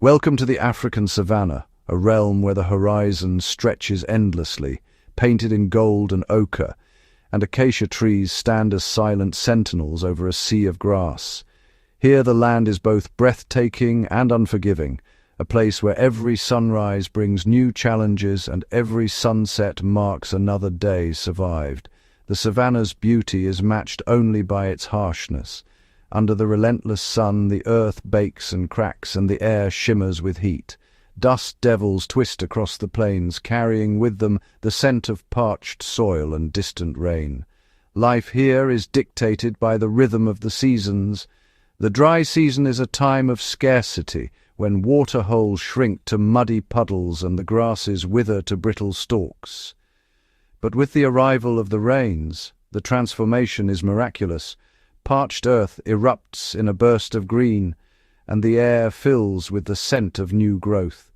Welcome to the African Savannah, a realm where the horizon stretches endlessly, painted in gold and ochre, and acacia trees stand as silent sentinels over a sea of grass. Here the land is both breathtaking and unforgiving, a place where every sunrise brings new challenges and every sunset marks another day survived. The savannah's beauty is matched only by its harshness. Under the relentless sun, the earth bakes and cracks and the air shimmers with heat. Dust devils twist across the plains, carrying with them the scent of parched soil and distant rain. Life here is dictated by the rhythm of the seasons. The dry season is a time of scarcity, when water holes shrink to muddy puddles and the grasses wither to brittle stalks. But with the arrival of the rains, the transformation is miraculous. Parched earth erupts in a burst of green, and the air fills with the scent of new growth.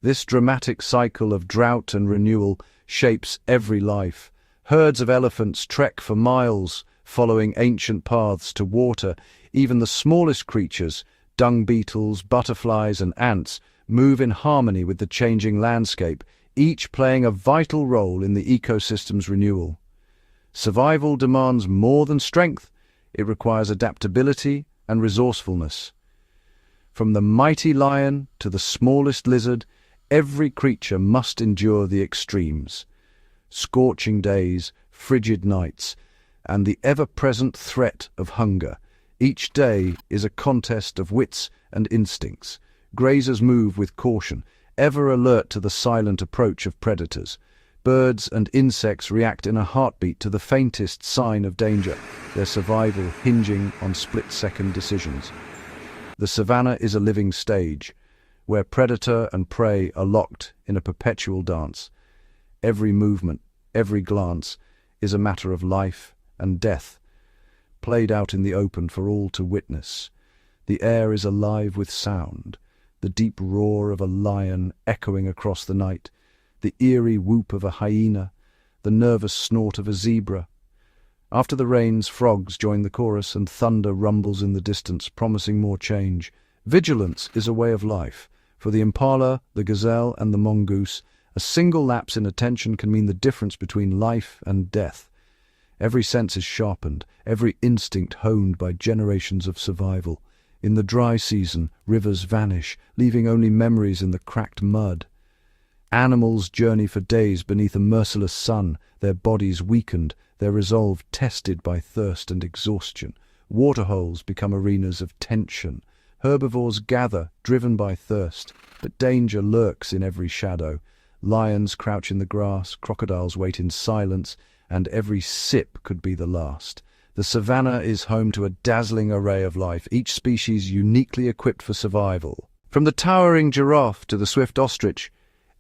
This dramatic cycle of drought and renewal shapes every life. Herds of elephants trek for miles, following ancient paths to water. Even the smallest creatures, dung beetles, butterflies, and ants, move in harmony with the changing landscape, each playing a vital role in the ecosystem's renewal. Survival demands more than strength. It requires adaptability and resourcefulness. From the mighty lion to the smallest lizard, every creature must endure the extremes. Scorching days, frigid nights, and the ever-present threat of hunger. Each day is a contest of wits and instincts. Grazers move with caution, ever alert to the silent approach of predators. Birds and insects react in a heartbeat to the faintest sign of danger, their survival hinging on split-second decisions. The savannah is a living stage, where predator and prey are locked in a perpetual dance. Every movement, every glance, is a matter of life and death, played out in the open for all to witness. The air is alive with sound, the deep roar of a lion echoing across the night, the eerie whoop of a hyena, the nervous snort of a zebra. After the rains, frogs join the chorus and thunder rumbles in the distance, promising more change. Vigilance is a way of life. For the impala, the gazelle, and the mongoose, a single lapse in attention can mean the difference between life and death. Every sense is sharpened, every instinct honed by generations of survival. In the dry season, rivers vanish, leaving only memories in the cracked mud. Animals journey for days beneath a merciless sun, their bodies weakened, their resolve tested by thirst and exhaustion. Waterholes become arenas of tension. Herbivores gather, driven by thirst, but danger lurks in every shadow. Lions crouch in the grass, crocodiles wait in silence, and every sip could be the last. The savannah is home to a dazzling array of life, each species uniquely equipped for survival. From the towering giraffe to the swift ostrich,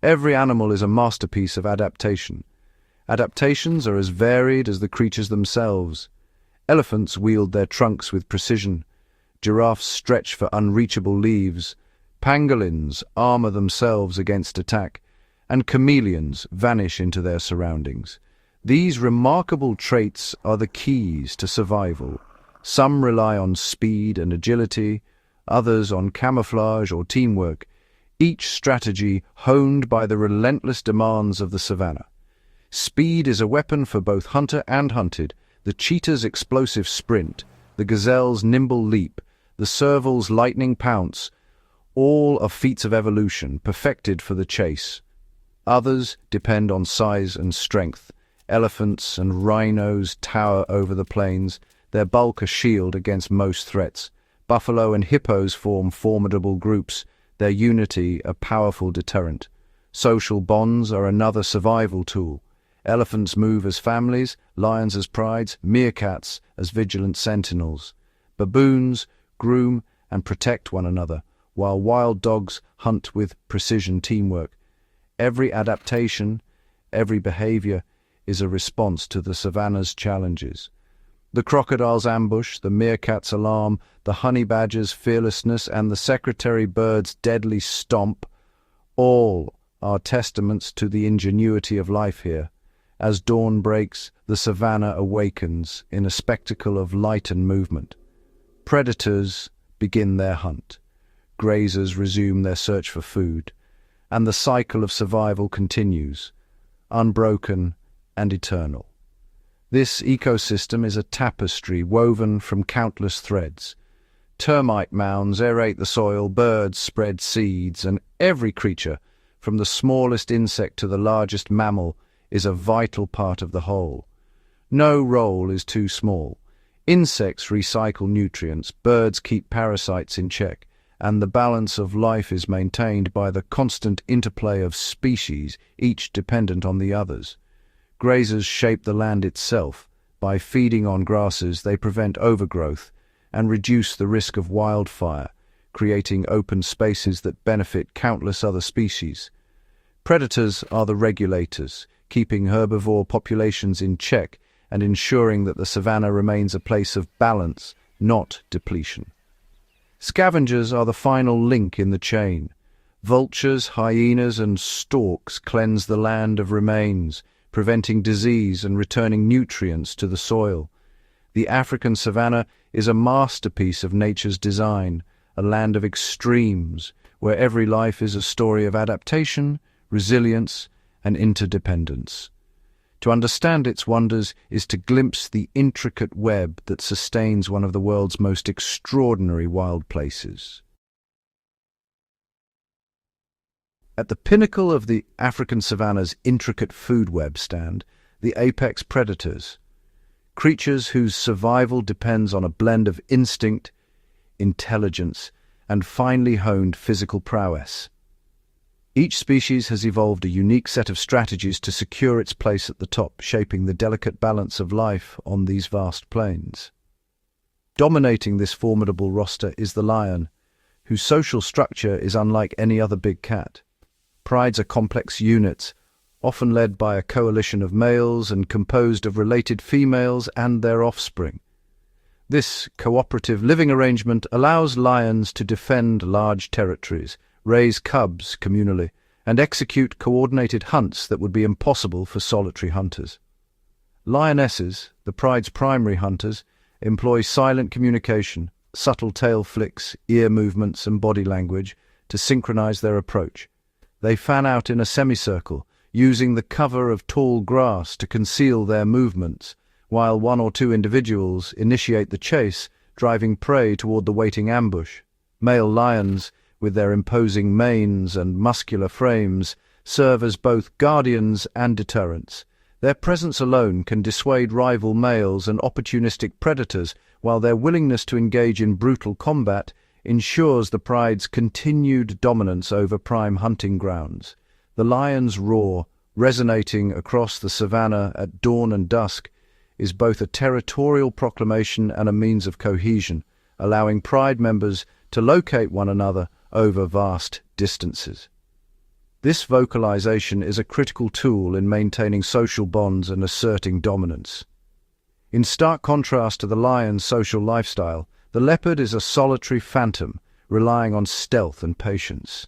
every animal is a masterpiece of adaptation. Adaptations are as varied as the creatures themselves. Elephants wield their trunks with precision. Giraffes stretch for unreachable leaves. Pangolins armor themselves against attack, and chameleons vanish into their surroundings. These remarkable traits are the keys to survival. Some rely on speed and agility, others on camouflage or teamwork, each strategy honed by the relentless demands of the savannah. Speed is a weapon for both hunter and hunted. The cheetah's explosive sprint, the gazelle's nimble leap, the serval's lightning pounce, all are feats of evolution perfected for the chase. Others depend on size and strength. Elephants and rhinos tower over the plains, their bulk a shield against most threats. Buffalo and hippos form formidable groups, their unity a powerful deterrent. Social bonds are another survival tool. Elephants move as families, lions as prides, meerkats as vigilant sentinels. Baboons groom and protect one another, while wild dogs hunt with precision teamwork. Every adaptation, every behavior is a response to the savannah's challenges. The crocodile's ambush, the meerkat's alarm, the honey badger's fearlessness, and the secretary bird's deadly stomp, all are testaments to the ingenuity of life here. As dawn breaks, the savannah awakens in a spectacle of light and movement. Predators begin their hunt. grazers resume their search for food, and the cycle of survival continues, unbroken and eternal. This ecosystem is a tapestry woven from countless threads. Termite mounds aerate the soil, birds spread seeds, and every creature, from the smallest insect to the largest mammal, is a vital part of the whole. No role is too small. Insects recycle nutrients, birds keep parasites in check, and the balance of life is maintained by the constant interplay of species, each dependent on the others. Grazers shape the land itself. By feeding on grasses, they prevent overgrowth and reduce the risk of wildfire, creating open spaces that benefit countless other species. Predators are the regulators, keeping herbivore populations in check and ensuring that the savanna remains a place of balance, not depletion. Scavengers are the final link in the chain. Vultures, hyenas, and storks cleanse the land of remains, preventing disease and returning nutrients to the soil. The African savanna is a masterpiece of nature's design, a land of extremes, where every life is a story of adaptation, resilience, and interdependence. To understand its wonders is to glimpse the intricate web that sustains one of the world's most extraordinary wild places. At the pinnacle of the African savanna's intricate food web stand the apex predators, creatures whose survival depends on a blend of instinct, intelligence, and finely honed physical prowess. Each species has evolved a unique set of strategies to secure its place at the top, shaping the delicate balance of life on these vast plains. Dominating this formidable roster is the lion, whose social structure is unlike any other big cat. Prides are complex units, often led by a coalition of males and composed of related females and their offspring. This cooperative living arrangement allows lions to defend large territories, raise cubs communally, and execute coordinated hunts that would be impossible for solitary hunters. Lionesses, the pride's primary hunters, employ silent communication, subtle tail flicks, ear movements, and body language to synchronize their approach. They fan out in a semicircle, using the cover of tall grass to conceal their movements, while one or two individuals initiate the chase, driving prey toward the waiting ambush. Male lions, with their imposing manes and muscular frames, serve as both guardians and deterrents. Their presence alone can dissuade rival males and opportunistic predators, while their willingness to engage in brutal combat ensures the pride's continued dominance over prime hunting grounds. The lion's roar, resonating across the savanna at dawn and dusk, is both a territorial proclamation and a means of cohesion, allowing pride members to locate one another over vast distances. This vocalization is a critical tool in maintaining social bonds and asserting dominance. In stark contrast to the lion's social lifestyle, the leopard is a solitary phantom, relying on stealth and patience.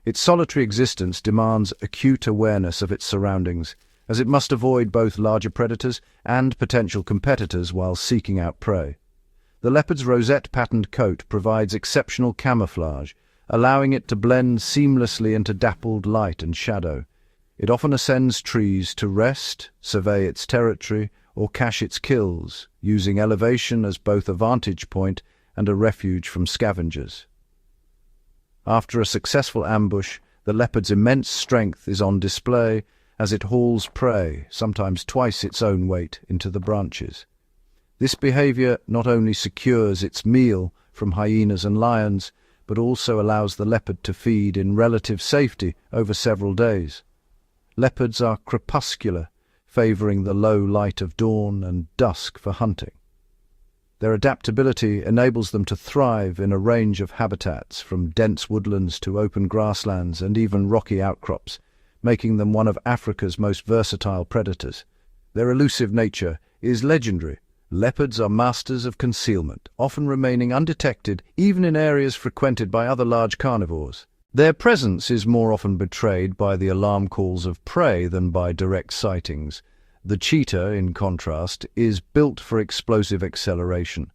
Its solitary existence demands acute awareness of its surroundings, as it must avoid both larger predators and potential competitors while seeking out prey. The leopard's rosette-patterned coat provides exceptional camouflage, allowing it to blend seamlessly into dappled light and shadow. It often ascends trees to rest, survey its territory, or cache its kills, using elevation as both a vantage point and a refuge from scavengers. After a successful ambush, the leopard's immense strength is on display as it hauls prey, sometimes twice its own weight, into the branches. This behavior not only secures its meal from hyenas and lions, but also allows the leopard to feed in relative safety over several days. Leopards are crepuscular, favoring the low light of dawn and dusk for hunting. Their adaptability enables them to thrive in a range of habitats, from dense woodlands to open grasslands and even rocky outcrops, making them one of Africa's most versatile predators. Their elusive nature is legendary. Leopards are masters of concealment, often remaining undetected even in areas frequented by other large carnivores. Their presence is more often betrayed by the alarm calls of prey than by direct sightings. The cheetah, in contrast, is built for explosive acceleration.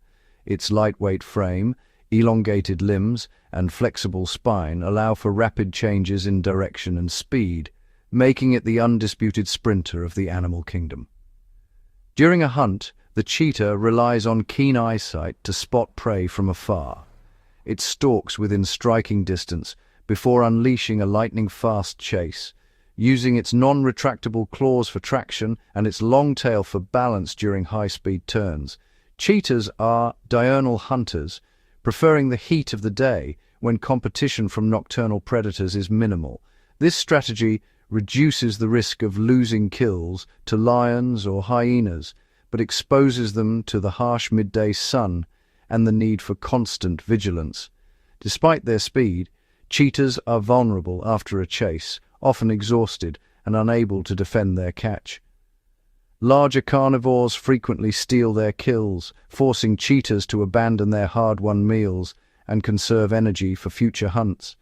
Its lightweight frame, Elongated limbs and flexible spine allow for rapid changes in direction and speed, making it the undisputed sprinter of the animal kingdom. During a hunt, the cheetah relies on keen eyesight to spot prey from afar. It stalks within striking distance before unleashing a lightning-fast chase, using its non-retractable claws for traction and its long tail for balance during high-speed turns. Cheetahs are diurnal hunters, preferring the heat of the day when competition from nocturnal predators is minimal. This strategy reduces the risk of losing kills to lions or hyenas, but exposes them to the harsh midday sun and the need for constant vigilance. Despite their speed, cheetahs are vulnerable after a chase, often exhausted and unable to defend their catch. Larger carnivores frequently steal their kills, forcing cheetahs to abandon their hard-won meals and conserve energy for future hunts.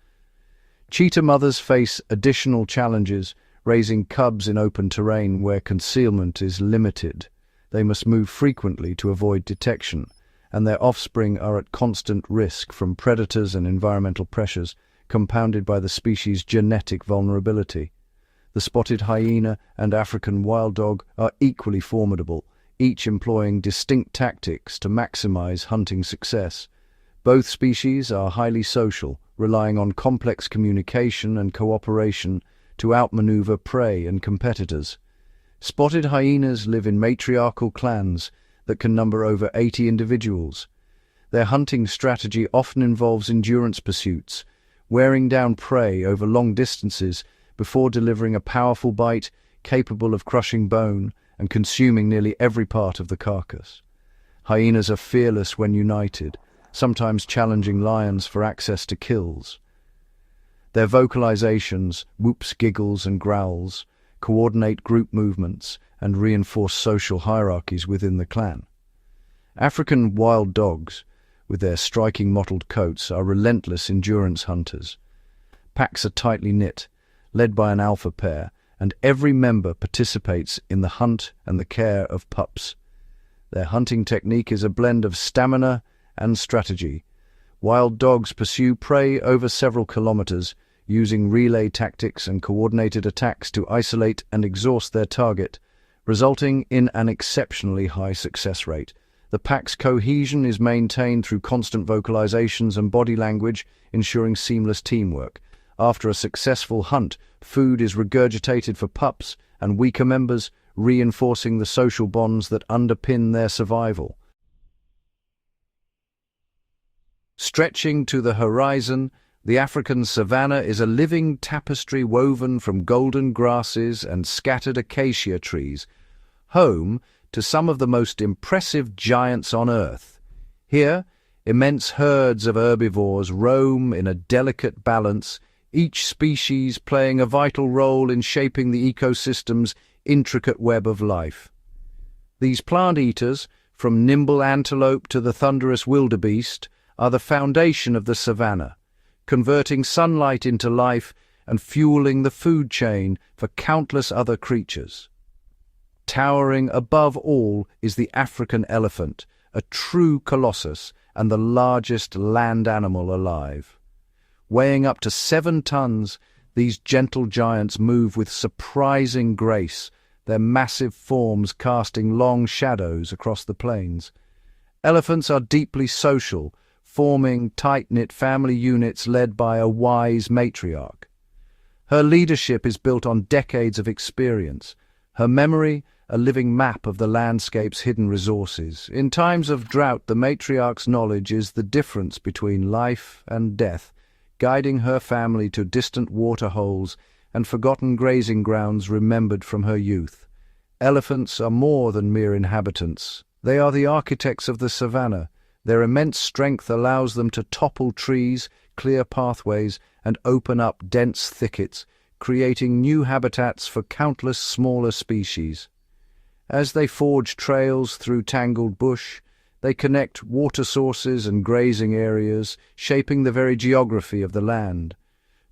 Cheetah mothers face additional challenges, raising cubs in open terrain where concealment is limited. They must move frequently to avoid detection, and their offspring are at constant risk from predators and environmental pressures, compounded by the species' genetic vulnerability. The spotted hyena and African wild dog are equally formidable, each employing distinct tactics to maximize hunting success. Both species are highly social, relying on complex communication and cooperation to outmaneuver prey and competitors. Spotted hyenas live in matriarchal clans that can number over 80 individuals. Their hunting strategy often involves endurance pursuits, wearing down prey over long distances before delivering a powerful bite capable of crushing bone and consuming nearly every part of the carcass. Hyenas are fearless when united, sometimes challenging lions for access to kills. Their vocalizations, whoops, giggles, and growls, coordinate group movements and reinforce social hierarchies within the clan. African wild dogs, with their striking mottled coats, are relentless endurance hunters. Packs are tightly knit, led by an alpha pair, and every member participates in the hunt and the care of pups. Their hunting technique is a blend of stamina and strategy. Wild dogs pursue prey over several kilometers, using relay tactics and coordinated attacks to isolate and exhaust their target, resulting in an exceptionally high success rate. The pack's cohesion is maintained through constant vocalizations and body language, ensuring seamless teamwork. After a successful hunt, food is regurgitated for pups and weaker members, reinforcing the social bonds that underpin their survival. Stretching to the horizon, the African savanna is a living tapestry woven from golden grasses and scattered acacia trees, home to some of the most impressive giants on Earth. Here, immense herds of herbivores roam in a delicate balance, each species playing a vital role in shaping the ecosystem's intricate web of life. These plant-eaters, from nimble antelope to the thunderous wildebeest, are the foundation of the savanna, converting sunlight into life and fueling the food chain for countless other creatures. Towering above all is the African elephant, a true colossus and the largest land animal alive. Weighing up to 7 tons, these gentle giants move with surprising grace, their massive forms casting long shadows across the plains. Elephants are deeply social, forming tight-knit family units led by a wise matriarch. Her leadership is built on decades of experience, her memory a living map of the landscape's hidden resources. In times of drought, the matriarch's knowledge is the difference between life and death, guiding her family to distant waterholes and forgotten grazing grounds remembered from her youth. Elephants are more than mere inhabitants. They are the architects of the savanna. Their immense strength allows them to topple trees, clear pathways, and open up dense thickets, creating new habitats for countless smaller species. As they forge trails through tangled bush, they connect water sources and grazing areas, shaping the very geography of the land.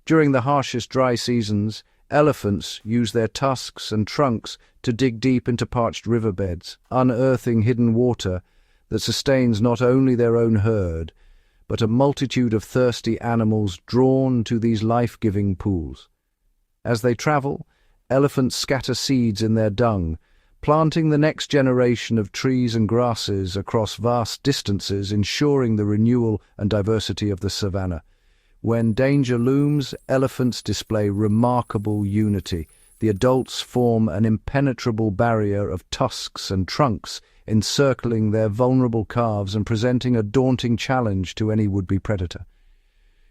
During the harshest dry seasons, elephants use their tusks and trunks to dig deep into parched riverbeds, unearthing hidden water that sustains not only their own herd, but a multitude of thirsty animals drawn to these life-giving pools. As they travel, elephants scatter seeds in their dung, planting the next generation of trees and grasses across vast distances, ensuring the renewal and diversity of the savannah. When danger looms, elephants display remarkable unity. The adults form an impenetrable barrier of tusks and trunks, encircling their vulnerable calves and presenting a daunting challenge to any would-be predator.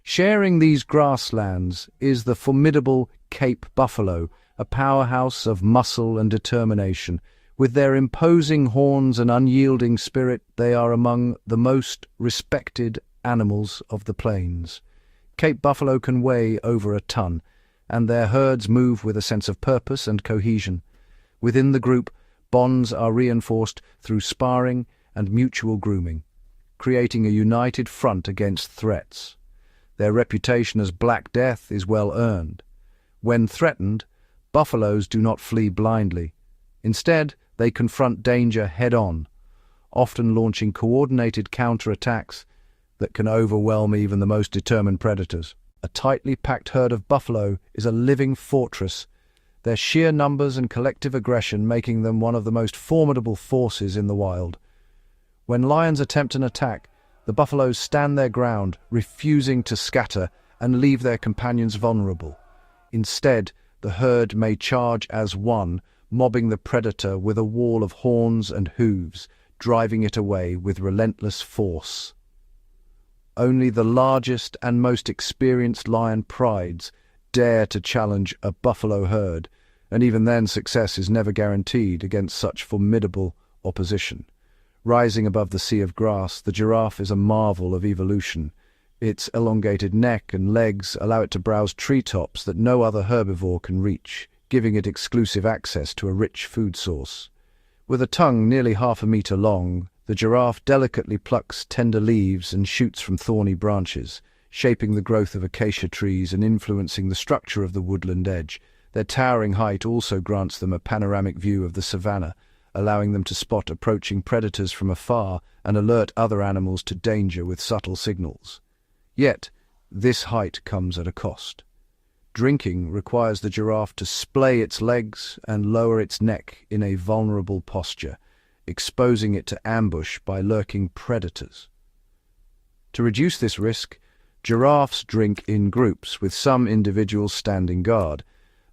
Sharing these grasslands is the formidable Cape buffalo, a powerhouse of muscle and determination. With their imposing horns and unyielding spirit, they are among the most respected animals of the plains. Cape buffalo can weigh over a ton, and their herds move with a sense of purpose and cohesion. Within the group, bonds are reinforced through sparring and mutual grooming, creating a united front against threats. Their reputation as Black Death is well earned. When threatened, buffaloes do not flee blindly. Instead, they confront danger head-on, often launching coordinated counterattacks that can overwhelm even the most determined predators. A tightly packed herd of buffalo is a living fortress, their sheer numbers and collective aggression making them one of the most formidable forces in the wild. When lions attempt an attack, the buffaloes stand their ground, refusing to scatter and leave their companions vulnerable. Instead, the herd may charge as one, mobbing the predator with a wall of horns and hooves, driving it away with relentless force. Only the largest and most experienced lion prides dare to challenge a buffalo herd, and even then success is never guaranteed against such formidable opposition. Rising above the sea of grass, the giraffe is a marvel of evolution. Its elongated neck and legs allow it to browse treetops that no other herbivore can reach, giving it exclusive access to a rich food source. With a tongue nearly 1/2 meter long, the giraffe delicately plucks tender leaves and shoots from thorny branches, shaping the growth of acacia trees and influencing the structure of the woodland edge. Their towering height also grants them a panoramic view of the savannah, allowing them to spot approaching predators from afar and alert other animals to danger with subtle signals. Yet, this height comes at a cost. Drinking requires the giraffe to splay its legs and lower its neck in a vulnerable posture, exposing it to ambush by lurking predators. To reduce this risk, giraffes drink in groups, with some individuals standing guard,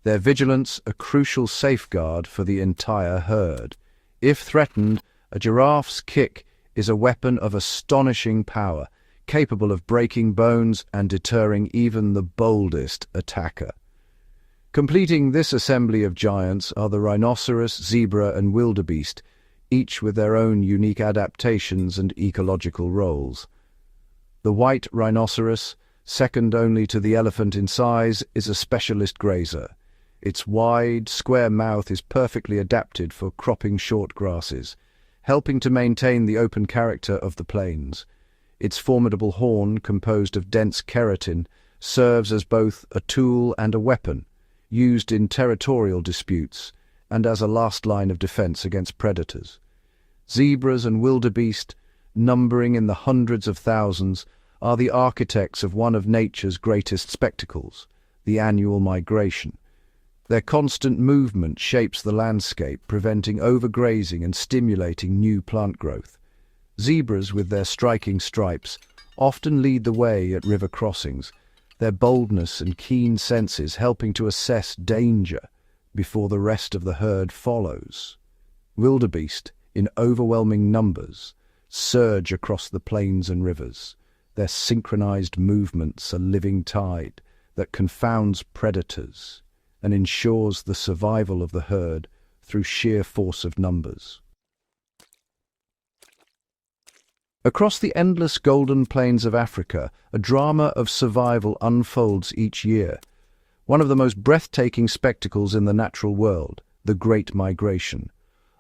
their vigilance a crucial safeguard for the entire herd. If threatened, a giraffe's kick is a weapon of astonishing power, capable of breaking bones and deterring even the boldest attacker. Completing this assembly of giants are the rhinoceros, zebra, and wildebeest, each with their own unique adaptations and ecological roles. The white rhinoceros, second only to the elephant in size, is a specialist grazer. Its wide, square mouth is perfectly adapted for cropping short grasses, helping to maintain the open character of the plains. Its formidable horn, composed of dense keratin, serves as both a tool and a weapon, used in territorial disputes and as a last line of defense against predators. Zebras and wildebeest, numbering in the hundreds of thousands, are the architects of one of nature's greatest spectacles, the annual migration. Their constant movement shapes the landscape, preventing overgrazing and stimulating new plant growth. Zebras, with their striking stripes, often lead the way at river crossings, their boldness and keen senses helping to assess danger before the rest of the herd follows. Wildebeest, in overwhelming numbers, surge across the plains and rivers, their synchronized movements a living tide that confounds predators and ensures the survival of the herd through sheer force of numbers. Across the endless golden plains of Africa, a drama of survival unfolds each year. One of the most breathtaking spectacles in the natural world, the Great Migration.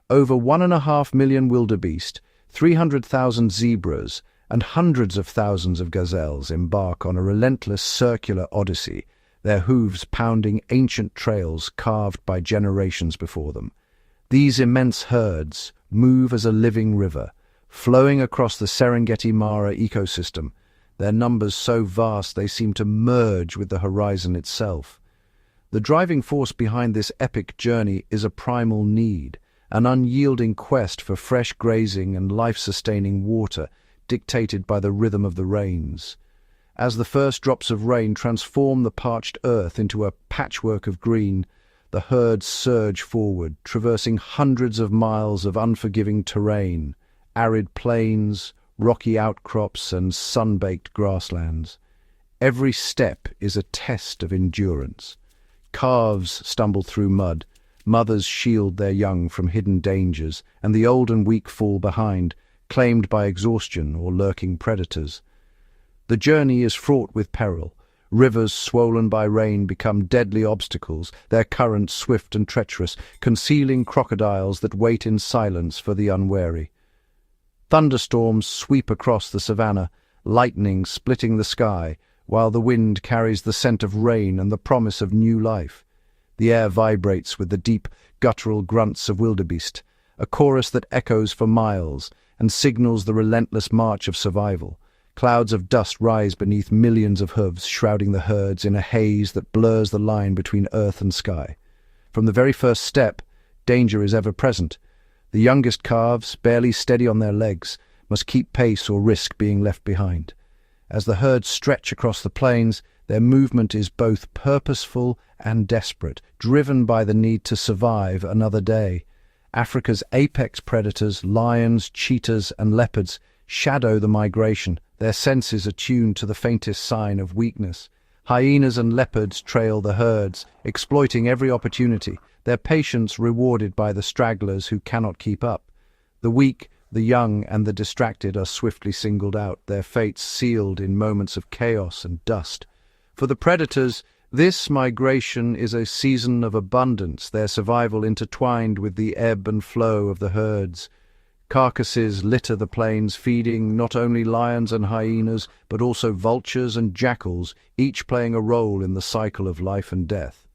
Over 1.5 million wildebeest, 300,000 zebras, and hundreds of thousands of gazelles embark on a relentless circular odyssey, their hooves pounding ancient trails carved by generations before them. These immense herds move as a living river, flowing across the Serengeti Mara ecosystem, their numbers so vast they seem to merge with the horizon itself. The driving force behind this epic journey is a primal need, an unyielding quest for fresh grazing and life-sustaining water, dictated by the rhythm of the rains. As the first drops of rain transform the parched earth into a patchwork of green, the herds surge forward, traversing hundreds of miles of unforgiving terrain, arid plains, rocky outcrops, and sun-baked grasslands. Every step is a test of endurance. Calves stumble through mud, mothers shield their young from hidden dangers, and the old and weak fall behind, claimed by exhaustion or lurking predators. The journey is fraught with peril. Rivers swollen by rain become deadly obstacles, their currents swift and treacherous, concealing crocodiles that wait in silence for the unwary. Thunderstorms sweep across the savannah, lightning splitting the sky, while the wind carries the scent of rain and the promise of new life. The air vibrates with the deep, guttural grunts of wildebeest, a chorus that echoes for miles and signals the relentless march of survival. Clouds of dust rise beneath millions of hooves, shrouding the herds in a haze that blurs the line between earth and sky. From the very first step, danger is ever present. The youngest calves, barely steady on their legs, must keep pace or risk being left behind. As the herds stretch across the plains, their movement is both purposeful and desperate, driven by the need to survive another day. Africa's apex predators, lions, cheetahs, and leopards, shadow the migration, their senses attuned to the faintest sign of weakness. Hyenas and leopards trail the herds, exploiting every opportunity, their patience rewarded by the stragglers who cannot keep up. The weak, the young, and the distracted are swiftly singled out, their fates sealed in moments of chaos and dust. For the predators, this migration is a season of abundance, their survival intertwined with the ebb and flow of the herds. Carcasses litter the plains, feeding not only lions and hyenas, but also vultures and jackals, each playing a role in the cycle of life and death.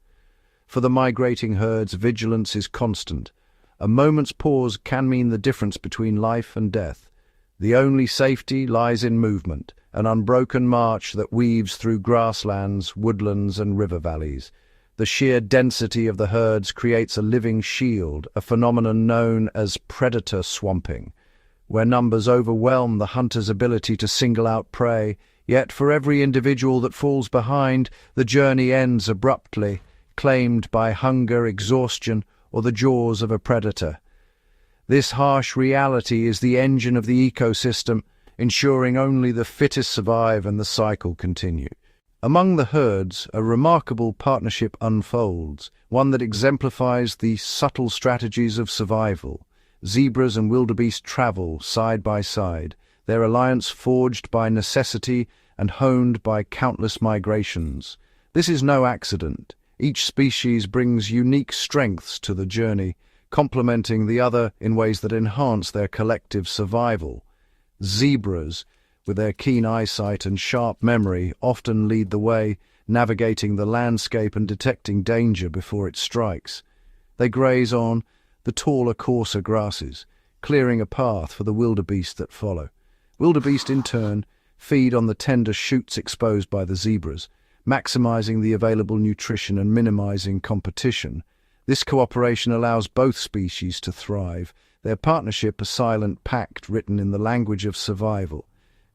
For the migrating herds, vigilance is constant. A moment's pause can mean the difference between life and death. The only safety lies in movement, an unbroken march that weaves through grasslands, woodlands, and river valleys. The sheer density of the herds creates a living shield, a phenomenon known as predator swamping, where numbers overwhelm the hunter's ability to single out prey. Yet for every individual that falls behind, the journey ends abruptly, claimed by hunger, exhaustion, or the jaws of a predator. This harsh reality is the engine of the ecosystem, ensuring only the fittest survive and the cycle continue. Among the herds, a remarkable partnership unfolds, one that exemplifies the subtle strategies of survival. Zebras and wildebeest travel side by side, their alliance forged by necessity and honed by countless migrations. This is no accident. Each species brings unique strengths to the journey, complementing the other in ways that enhance their collective survival. Zebras, with their keen eyesight and sharp memory, often lead the way, navigating the landscape and detecting danger before it strikes. They graze on the taller, coarser grasses, clearing a path for the wildebeest that follow. Wildebeest, in turn, feed on the tender shoots exposed by the zebras, maximizing the available nutrition and minimizing competition. This cooperation allows both species to thrive, their partnership a silent pact written in the language of survival.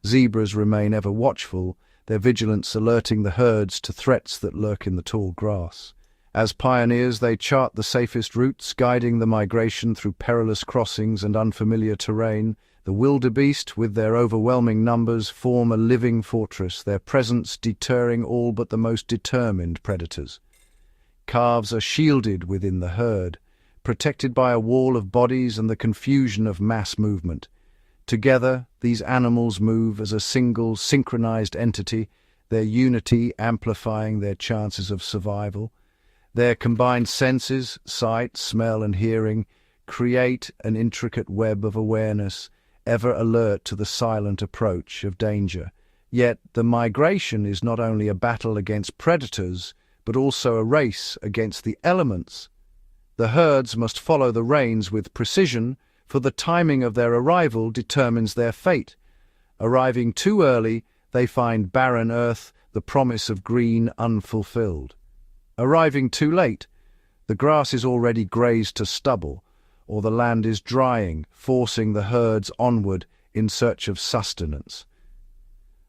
Zebras remain ever watchful, their vigilance alerting the herds to threats that lurk in the tall grass. As pioneers, they chart the safest routes, guiding the migration through perilous crossings and unfamiliar terrain. The wildebeest, with their overwhelming numbers, form a living fortress, their presence deterring all but the most determined predators. Calves are shielded within the herd, protected by a wall of bodies and the confusion of mass movement. Together, these animals move as a single, synchronized entity, their unity amplifying their chances of survival. Their combined senses, sight, smell, and hearing, create an intricate web of awareness, ever alert to the silent approach of danger. Yet the migration is not only a battle against predators, but also a race against the elements. The herds must follow the rains with precision, for the timing of their arrival determines their fate. Arriving too early, they find barren earth, the promise of green unfulfilled. Arriving too late, the grass is already grazed to stubble, or the land is drying, forcing the herds onward in search of sustenance.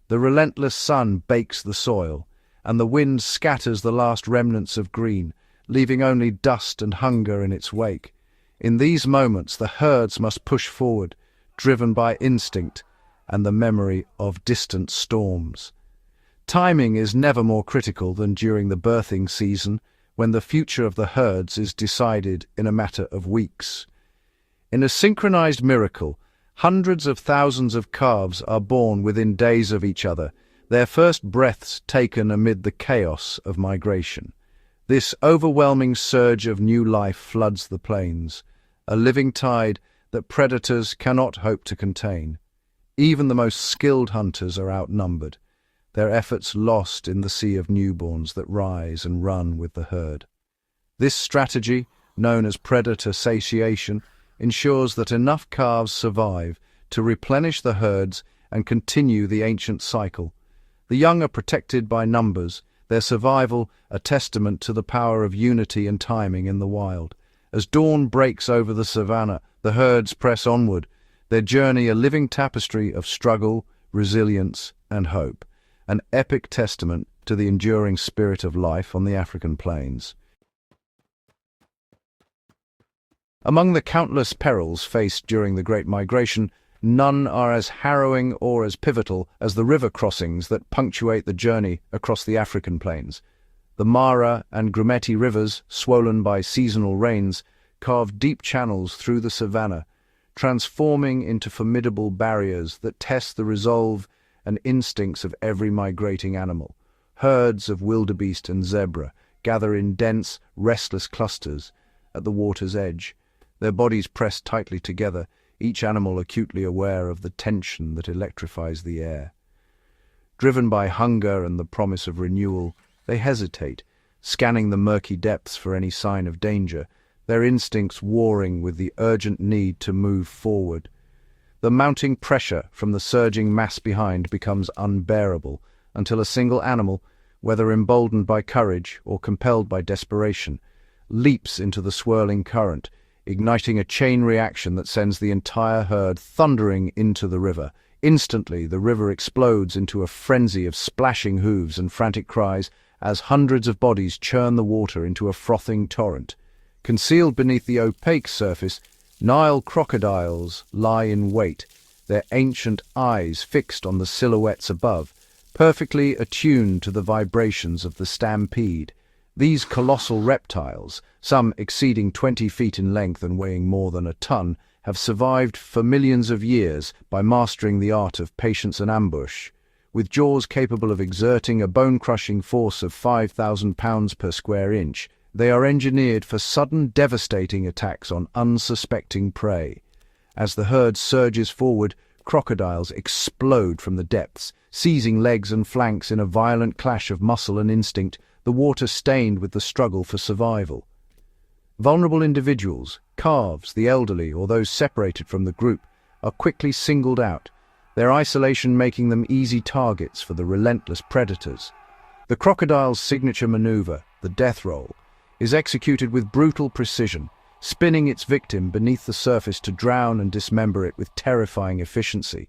The relentless sun bakes the soil, and the wind scatters the last remnants of green, leaving only dust and hunger in its wake. In these moments, the herds must push forward, driven by instinct and the memory of distant storms. Timing is never more critical than during the birthing season, when the future of the herds is decided in a matter of weeks. In a synchronized miracle, hundreds of thousands of calves are born within days of each other, their first breaths taken amid the chaos of migration. This overwhelming surge of new life floods the plains, a living tide that predators cannot hope to contain. Even the most skilled hunters are outnumbered, their efforts lost in the sea of newborns that rise and run with the herd. This strategy, known as predator satiation, ensures that enough calves survive to replenish the herds and continue the ancient cycle. The young are protected by numbers, their survival a testament to the power of unity and timing in the wild. As dawn breaks over the savannah, the herds press onward, their journey a living tapestry of struggle, resilience, and hope, an epic testament to the enduring spirit of life on the African plains. Among the countless perils faced during the Great Migration, none are as harrowing or as pivotal as the river crossings that punctuate the journey across the African plains. The Mara and Grumeti rivers, swollen by seasonal rains, carve deep channels through the savannah, transforming into formidable barriers that test the resolve and instincts of every migrating animal. Herds of wildebeest and zebra gather in dense, restless clusters at the water's edge, their bodies pressed tightly together, each animal acutely aware of the tension that electrifies the air. Driven by hunger and the promise of renewal, they hesitate, scanning the murky depths for any sign of danger, their instincts warring with the urgent need to move forward. The mounting pressure from the surging mass behind becomes unbearable until a single animal, whether emboldened by courage or compelled by desperation, leaps into the swirling current, igniting a chain reaction that sends the entire herd thundering into the river. Instantly, the river explodes into a frenzy of splashing hooves and frantic cries as hundreds of bodies churn the water into a frothing torrent. Concealed beneath the opaque surface, Nile crocodiles lie in wait, their ancient eyes fixed on the silhouettes above, perfectly attuned to the vibrations of the stampede. These colossal reptiles, some exceeding 20 feet in length and weighing more than a ton, have survived for millions of years by mastering the art of patience and ambush. With jaws capable of exerting a bone-crushing force of 5,000 pounds per square inch, they are engineered for sudden, devastating attacks on unsuspecting prey. As the herd surges forward, crocodiles explode from the depths, seizing legs and flanks in a violent clash of muscle and instinct, the water stained with the struggle for survival. Vulnerable individuals, calves, the elderly, or those separated from the group, are quickly singled out, their isolation making them easy targets for the relentless predators. The crocodile's signature maneuver, the death roll, is executed with brutal precision, spinning its victim beneath the surface to drown and dismember it with terrifying efficiency.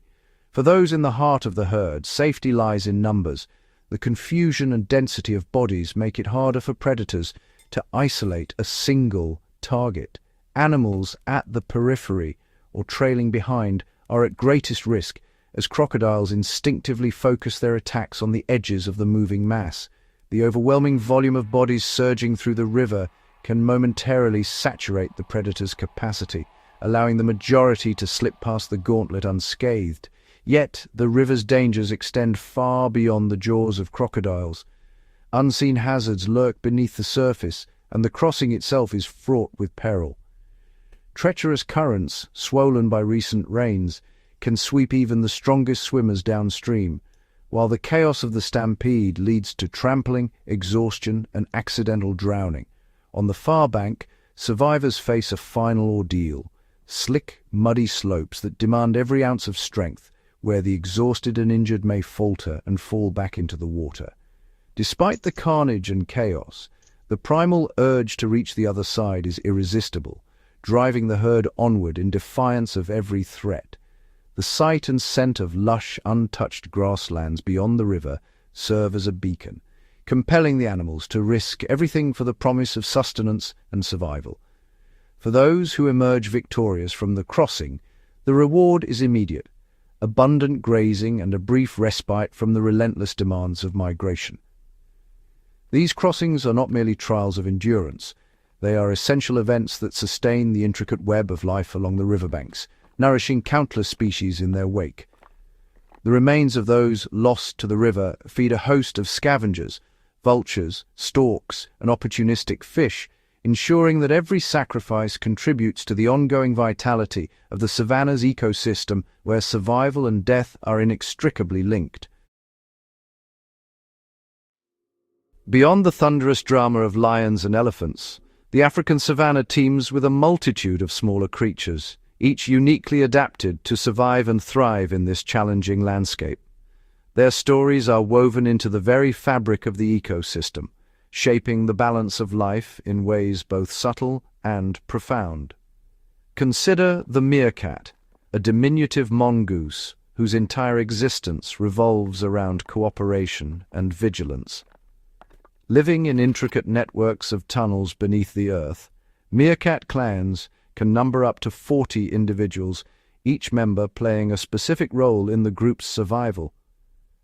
For those in the heart of the herd, safety lies in numbers. The confusion and density of bodies make it harder for predators to isolate a single target. Animals at the periphery or trailing behind are at greatest risk as crocodiles instinctively focus their attacks on the edges of the moving mass. The overwhelming volume of bodies surging through the river can momentarily saturate the predator's capacity, allowing the majority to slip past the gauntlet unscathed. Yet the river's dangers extend far beyond the jaws of crocodiles. Unseen hazards lurk beneath the surface, and the crossing itself is fraught with peril. Treacherous currents, swollen by recent rains, can sweep even the strongest swimmers downstream, while the chaos of the stampede leads to trampling, exhaustion, and accidental drowning. On the far bank, survivors face a final ordeal, slick, muddy slopes that demand every ounce of strength, where the exhausted and injured may falter and fall back into the water. Despite the carnage and chaos, the primal urge to reach the other side is irresistible, driving the herd onward in defiance of every threat. The sight and scent of lush, untouched grasslands beyond the river serve as a beacon, compelling the animals to risk everything for the promise of sustenance and survival. For those who emerge victorious from the crossing, the reward is immediate: abundant grazing and a brief respite from the relentless demands of migration. These crossings are not merely trials of endurance. They are essential events that sustain the intricate web of life along the riverbanks, nourishing countless species in their wake. The remains of those lost to the river feed a host of scavengers, vultures, storks, and opportunistic fish, ensuring that every sacrifice contributes to the ongoing vitality of the Savannah's ecosystem, where survival and death are inextricably linked. Beyond the thunderous drama of lions and elephants, the African savanna teems with a multitude of smaller creatures, each uniquely adapted to survive and thrive in this challenging landscape. Their stories are woven into the very fabric of the ecosystem, shaping the balance of life in ways both subtle and profound. Consider the meerkat, a diminutive mongoose whose entire existence revolves around cooperation and vigilance. Living in intricate networks of tunnels beneath the earth, meerkat clans can number up to 40 individuals, each member playing a specific role in the group's survival.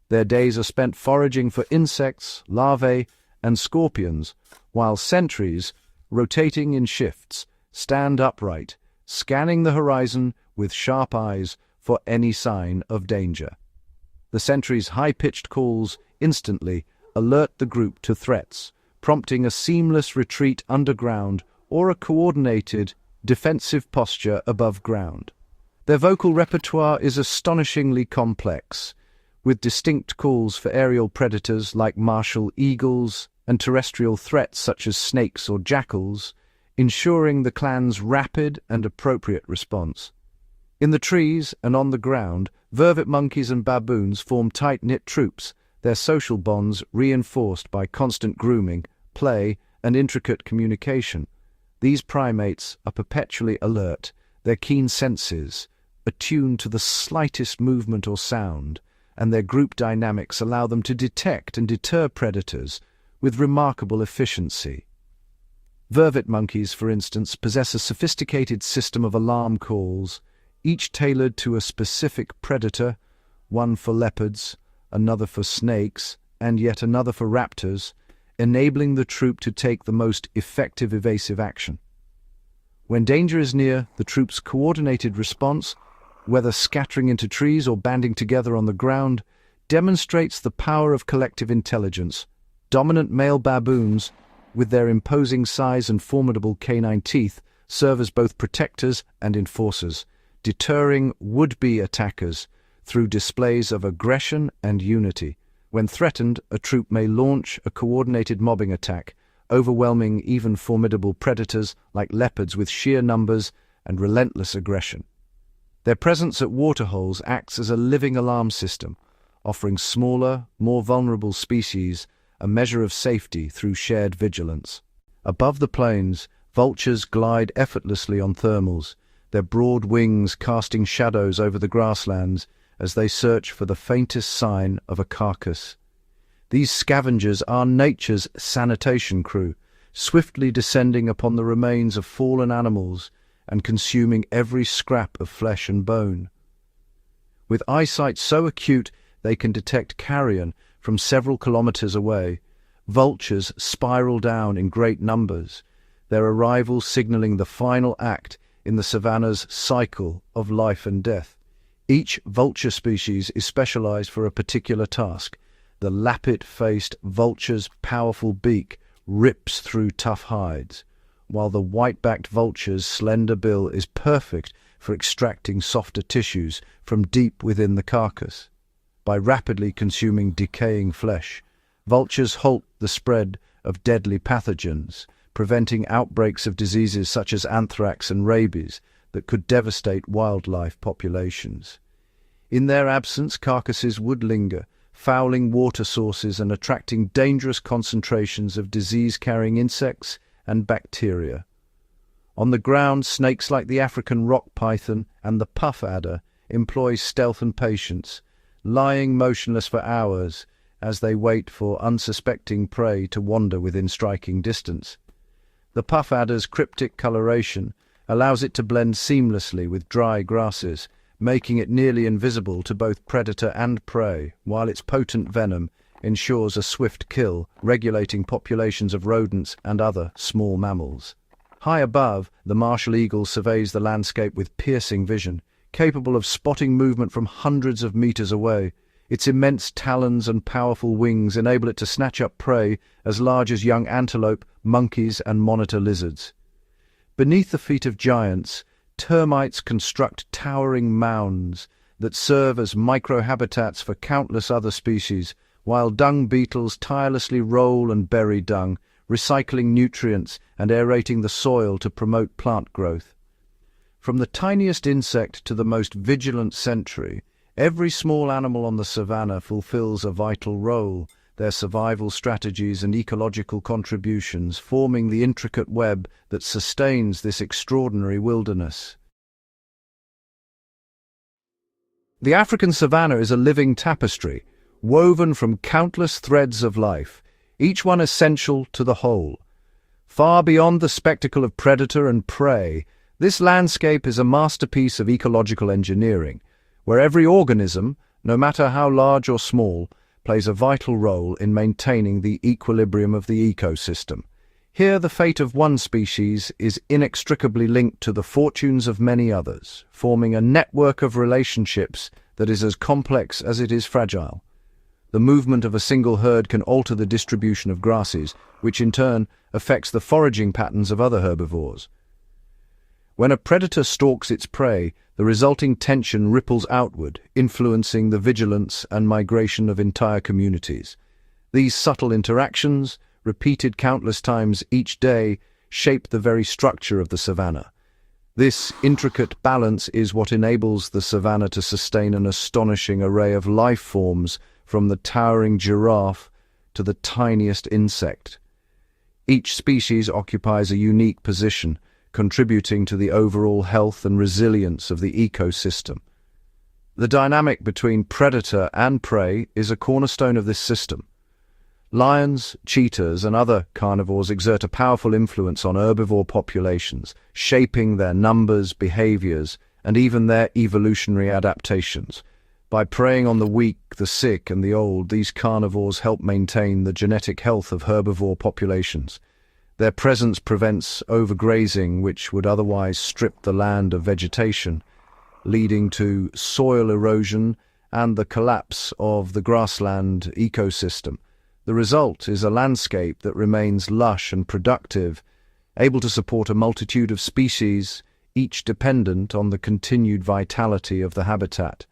Their days are spent foraging for insects, larvae, and scorpions, while sentries, rotating in shifts, stand upright, scanning the horizon with sharp eyes for any sign of danger. The sentries' high-pitched calls instantly alert the group to threats, prompting a seamless retreat underground or a coordinated, defensive posture above ground. Their vocal repertoire is astonishingly complex, with distinct calls for aerial predators like martial eagles and terrestrial threats such as snakes or jackals, ensuring the clan's rapid and appropriate response. In the trees and on the ground, vervet monkeys and baboons form tight-knit troops, their social bonds reinforced by constant grooming, play, and intricate communication. These primates are perpetually alert, their keen senses attuned to the slightest movement or sound, and their group dynamics allow them to detect and deter predators with remarkable efficiency. Vervet monkeys, for instance, possess a sophisticated system of alarm calls, each tailored to a specific predator, one for leopards, another for snakes, and yet another for raptors, enabling the troop to take the most effective evasive action. When danger is near, the troop's coordinated response, whether scattering into trees or banding together on the ground, demonstrates the power of collective intelligence. Dominant male baboons, with their imposing size and formidable canine teeth, serve as both protectors and enforcers, deterring would-be attackers through displays of aggression and unity. When threatened, a troop may launch a coordinated mobbing attack, overwhelming even formidable predators like leopards with sheer numbers and relentless aggression. Their presence at waterholes acts as a living alarm system, offering smaller, more vulnerable species a measure of safety through shared vigilance. Above the plains, vultures glide effortlessly on thermals, their broad wings casting shadows over the grasslands as they search for the faintest sign of a carcass. These scavengers are nature's sanitation crew, swiftly descending upon the remains of fallen animals and consuming every scrap of flesh and bone. With eyesight so acute they can detect carrion from several kilometers away, vultures spiral down in great numbers, their arrival signaling the final act in the savanna's cycle of life and death. Each vulture species is specialized for a particular task. The lappet-faced vulture's powerful beak rips through tough hides, while the white-backed vulture's slender bill is perfect for extracting softer tissues from deep within the carcass. By rapidly consuming decaying flesh, vultures halt the spread of deadly pathogens, preventing outbreaks of diseases such as anthrax and rabies that could devastate wildlife populations. In their absence, carcasses would linger, fouling water sources and attracting dangerous concentrations of disease-carrying insects and bacteria. On the ground, snakes like the African rock python and the puff adder employ stealth and patience, lying motionless for hours as they wait for unsuspecting prey to wander within striking distance. The puff adder's cryptic coloration allows it to blend seamlessly with dry grasses, making it nearly invisible to both predator and prey, while its potent venom ensures a swift kill, regulating populations of rodents and other small mammals. High above, the martial eagle surveys the landscape with piercing vision, capable of spotting movement from hundreds of meters away. Its immense talons and powerful wings enable it to snatch up prey as large as young antelope, monkeys, and monitor lizards. Beneath the feet of giants, termites construct towering mounds that serve as microhabitats for countless other species, while dung beetles tirelessly roll and bury dung, recycling nutrients and aerating the soil to promote plant growth. From the tiniest insect to the most vigilant sentry, every small animal on the savannah fulfills a vital role, their survival strategies and ecological contributions forming the intricate web that sustains this extraordinary wilderness. The African savanna is a living tapestry, woven from countless threads of life, each one essential to the whole. Far beyond the spectacle of predator and prey, this landscape is a masterpiece of ecological engineering, where every organism, no matter how large or small, plays a vital role in maintaining the equilibrium of the ecosystem. Here, the fate of one species is inextricably linked to the fortunes of many others, forming a network of relationships that is as complex as it is fragile. The movement of a single herd can alter the distribution of grasses, which in turn affects the foraging patterns of other herbivores. When a predator stalks its prey, the resulting tension ripples outward, influencing the vigilance and migration of entire communities. These subtle interactions, repeated countless times each day, shape the very structure of the savanna. This intricate balance is what enables the savanna to sustain an astonishing array of life forms, from the towering giraffe to the tiniest insect. Each species occupies a unique position, contributing to the overall health and resilience of the ecosystem. The dynamic between predator and prey is a cornerstone of this system. Lions, cheetahs, and other carnivores exert a powerful influence on herbivore populations, shaping their numbers, behaviors, and even their evolutionary adaptations. By preying on the weak, the sick, and the old, these carnivores help maintain the genetic health of herbivore populations. Their presence prevents overgrazing, which would otherwise strip the land of vegetation, leading to soil erosion and the collapse of the grassland ecosystem. The result is a landscape that remains lush and productive, able to support a multitude of species, each dependent on the continued vitality of the habitat.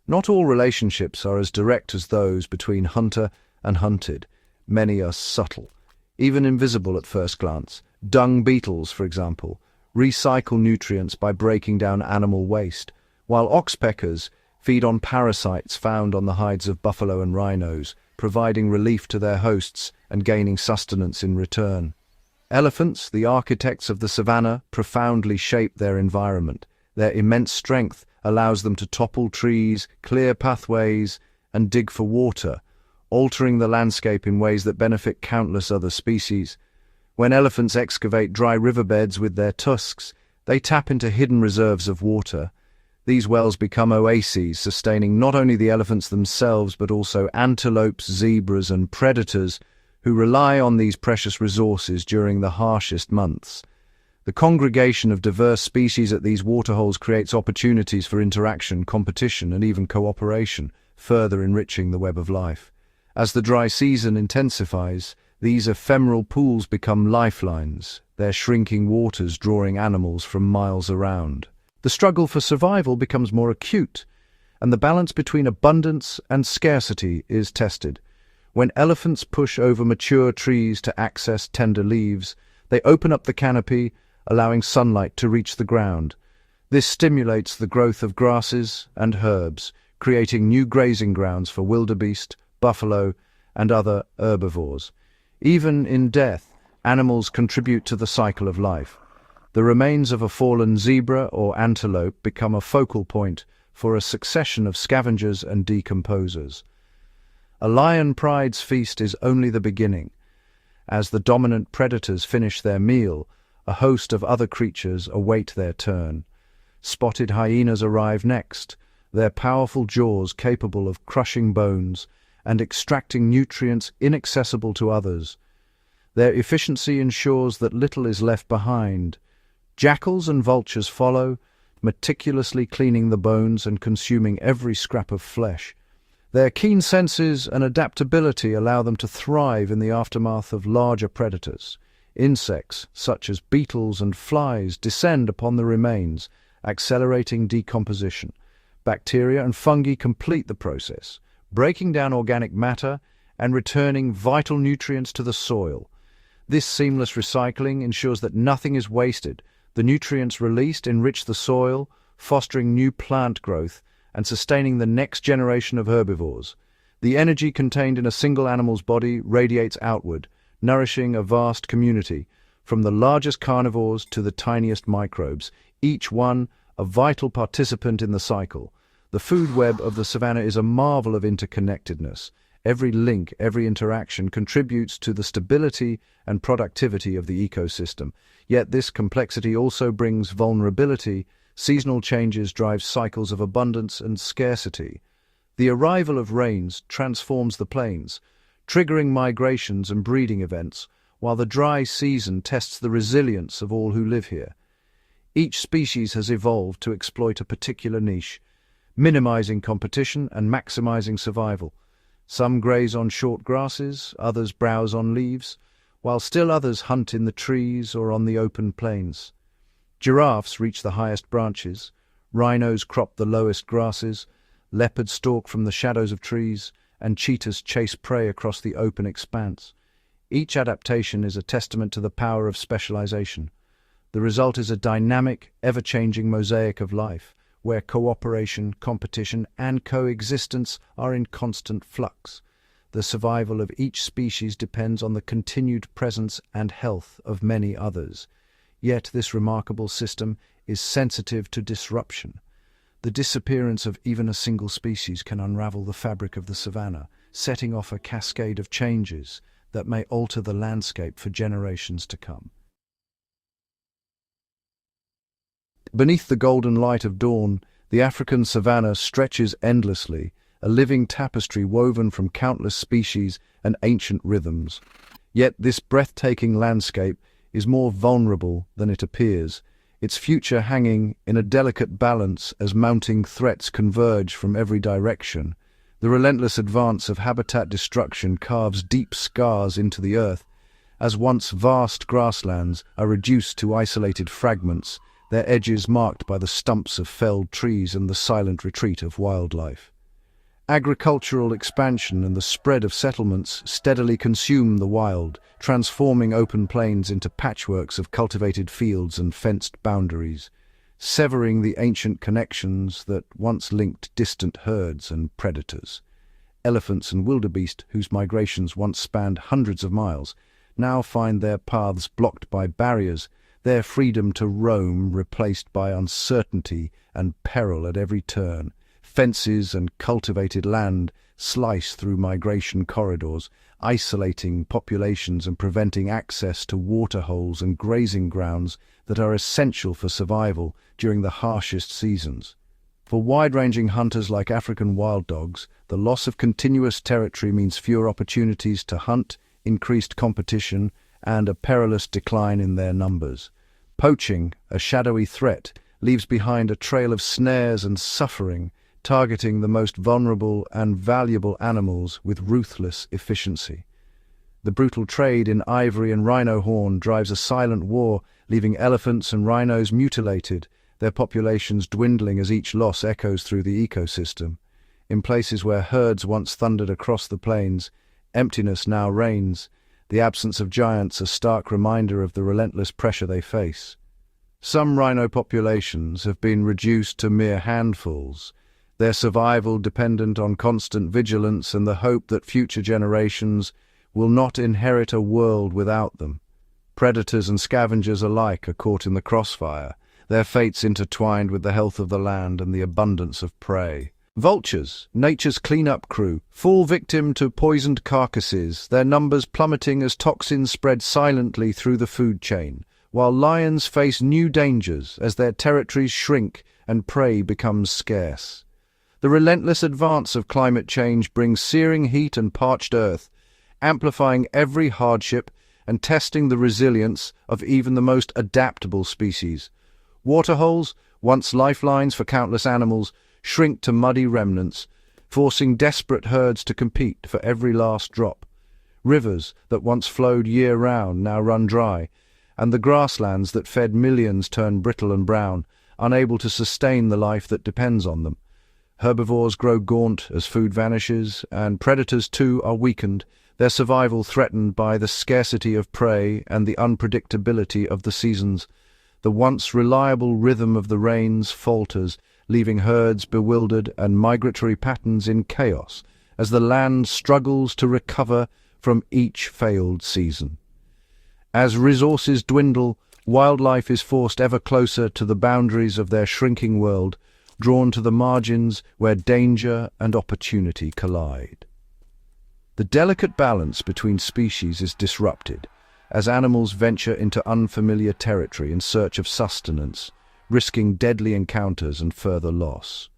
Not all relationships are as direct as those between hunter and hunted. Many are subtle, even invisible at first glance. Dung beetles, for example, recycle nutrients by breaking down animal waste, while oxpeckers feed on parasites found on the hides of buffalo and rhinos, providing relief to their hosts and gaining sustenance in return. Elephants, the architects of the savanna, profoundly shape their environment. Their immense strength allows them to topple trees, clear pathways, and dig for water, altering the landscape in ways that benefit countless other species. When elephants excavate dry riverbeds with their tusks, they tap into hidden reserves of water. These wells become oases, sustaining not only the elephants themselves but also antelopes, zebras, and predators who rely on these precious resources during the harshest months. The congregation of diverse species at these waterholes creates opportunities for interaction, competition, and even cooperation, further enriching the web of life. As the dry season intensifies, these ephemeral pools become lifelines, their shrinking waters drawing animals from miles around. The struggle for survival becomes more acute, and the balance between abundance and scarcity is tested. When elephants push over mature trees to access tender leaves, they open up the canopy, allowing sunlight to reach the ground. This stimulates the growth of grasses and herbs, creating new grazing grounds for wildebeest, buffalo, and other herbivores. Even in death, animals contribute to the cycle of life. The remains of a fallen zebra or antelope become a focal point for a succession of scavengers and decomposers. A lion pride's feast is only the beginning. As the dominant predators finish their meal, a host of other creatures await their turn. Spotted hyenas arrive next, their powerful jaws capable of crushing bones and extracting nutrients inaccessible to others. Their efficiency ensures that little is left behind. Jackals and vultures follow, meticulously cleaning the bones and consuming every scrap of flesh. Their keen senses and adaptability allow them to thrive in the aftermath of larger predators. Insects, such as beetles and flies, descend upon the remains, accelerating decomposition. Bacteria and fungi complete the process, breaking down organic matter and returning vital nutrients to the soil. This seamless recycling ensures that nothing is wasted. The nutrients released enrich the soil, fostering new plant growth and sustaining the next generation of herbivores. The energy contained in a single animal's body radiates outward, nourishing a vast community, from the largest carnivores to the tiniest microbes, each one a vital participant in the cycle. The food web of the savanna is a marvel of interconnectedness. Every link, every interaction contributes to the stability and productivity of the ecosystem. Yet this complexity also brings vulnerability. Seasonal changes drive cycles of abundance and scarcity. The arrival of rains transforms the plains, triggering migrations and breeding events, while the dry season tests the resilience of all who live here. Each species has evolved to exploit a particular niche, minimizing competition and maximizing survival. Some graze on short grasses, others browse on leaves, while still others hunt in the trees or on the open plains. Giraffes reach the highest branches, rhinos crop the lowest grasses, leopards stalk from the shadows of trees, and cheetahs chase prey across the open expanse. Each adaptation is a testament to the power of specialization. The result is a dynamic, ever-changing mosaic of life, where cooperation, competition, and coexistence are in constant flux. The survival of each species depends on the continued presence and health of many others. Yet this remarkable system is sensitive to disruption. The disappearance of even a single species can unravel the fabric of the savanna, setting off a cascade of changes that may alter the landscape for generations to come. Beneath the golden light of dawn, the African savanna stretches endlessly, a living tapestry woven from countless species and ancient rhythms. Yet this breathtaking landscape is more vulnerable than it appears, its future hanging in a delicate balance as mounting threats converge from every direction. The relentless advance of habitat destruction carves deep scars into the earth, as once vast grasslands are reduced to isolated fragments, their edges marked by the stumps of felled trees and the silent retreat of wildlife. Agricultural expansion and the spread of settlements steadily consume the wild, transforming open plains into patchworks of cultivated fields and fenced boundaries, severing the ancient connections that once linked distant herds and predators. Elephants and wildebeest, whose migrations once spanned hundreds of miles, now find their paths blocked by barriers, their freedom to roam replaced by uncertainty and peril at every turn. Fences and cultivated land slice through migration corridors, isolating populations and preventing access to waterholes and grazing grounds that are essential for survival during the harshest seasons. For wide-ranging hunters like African wild dogs, the loss of continuous territory means fewer opportunities to hunt, increased competition, and a perilous decline in their numbers. Poaching, a shadowy threat, leaves behind a trail of snares and suffering, targeting the most vulnerable and valuable animals with ruthless efficiency. The brutal trade in ivory and rhino horn drives a silent war, leaving elephants and rhinos mutilated, their populations dwindling as each loss echoes through the ecosystem. In places where herds once thundered across the plains, emptiness now reigns, the absence of giants a stark reminder of the relentless pressure they face. Some rhino populations have been reduced to mere handfuls, their survival dependent on constant vigilance and the hope that future generations will not inherit a world without them. Predators and scavengers alike are caught in the crossfire, their fates intertwined with the health of the land and the abundance of prey. Vultures, nature's clean-up crew, fall victim to poisoned carcasses, their numbers plummeting as toxins spread silently through the food chain, while lions face new dangers as their territories shrink and prey becomes scarce. The relentless advance of climate change brings searing heat and parched earth, amplifying every hardship and testing the resilience of even the most adaptable species. Waterholes, once lifelines for countless animals, shrink to muddy remnants, forcing desperate herds to compete for every last drop. Rivers that once flowed year-round now run dry, and the grasslands that fed millions turn brittle and brown, unable to sustain the life that depends on them. Herbivores grow gaunt as food vanishes, and predators too are weakened, their survival threatened by the scarcity of prey and the unpredictability of the seasons. The once reliable rhythm of the rains falters, leaving herds bewildered and migratory patterns in chaos as the land struggles to recover from each failed season. As resources dwindle, wildlife is forced ever closer to the boundaries of their shrinking world, drawn to the margins where danger and opportunity collide. The delicate balance between species is disrupted as animals venture into unfamiliar territory in search of sustenance, risking deadly encounters and further loss.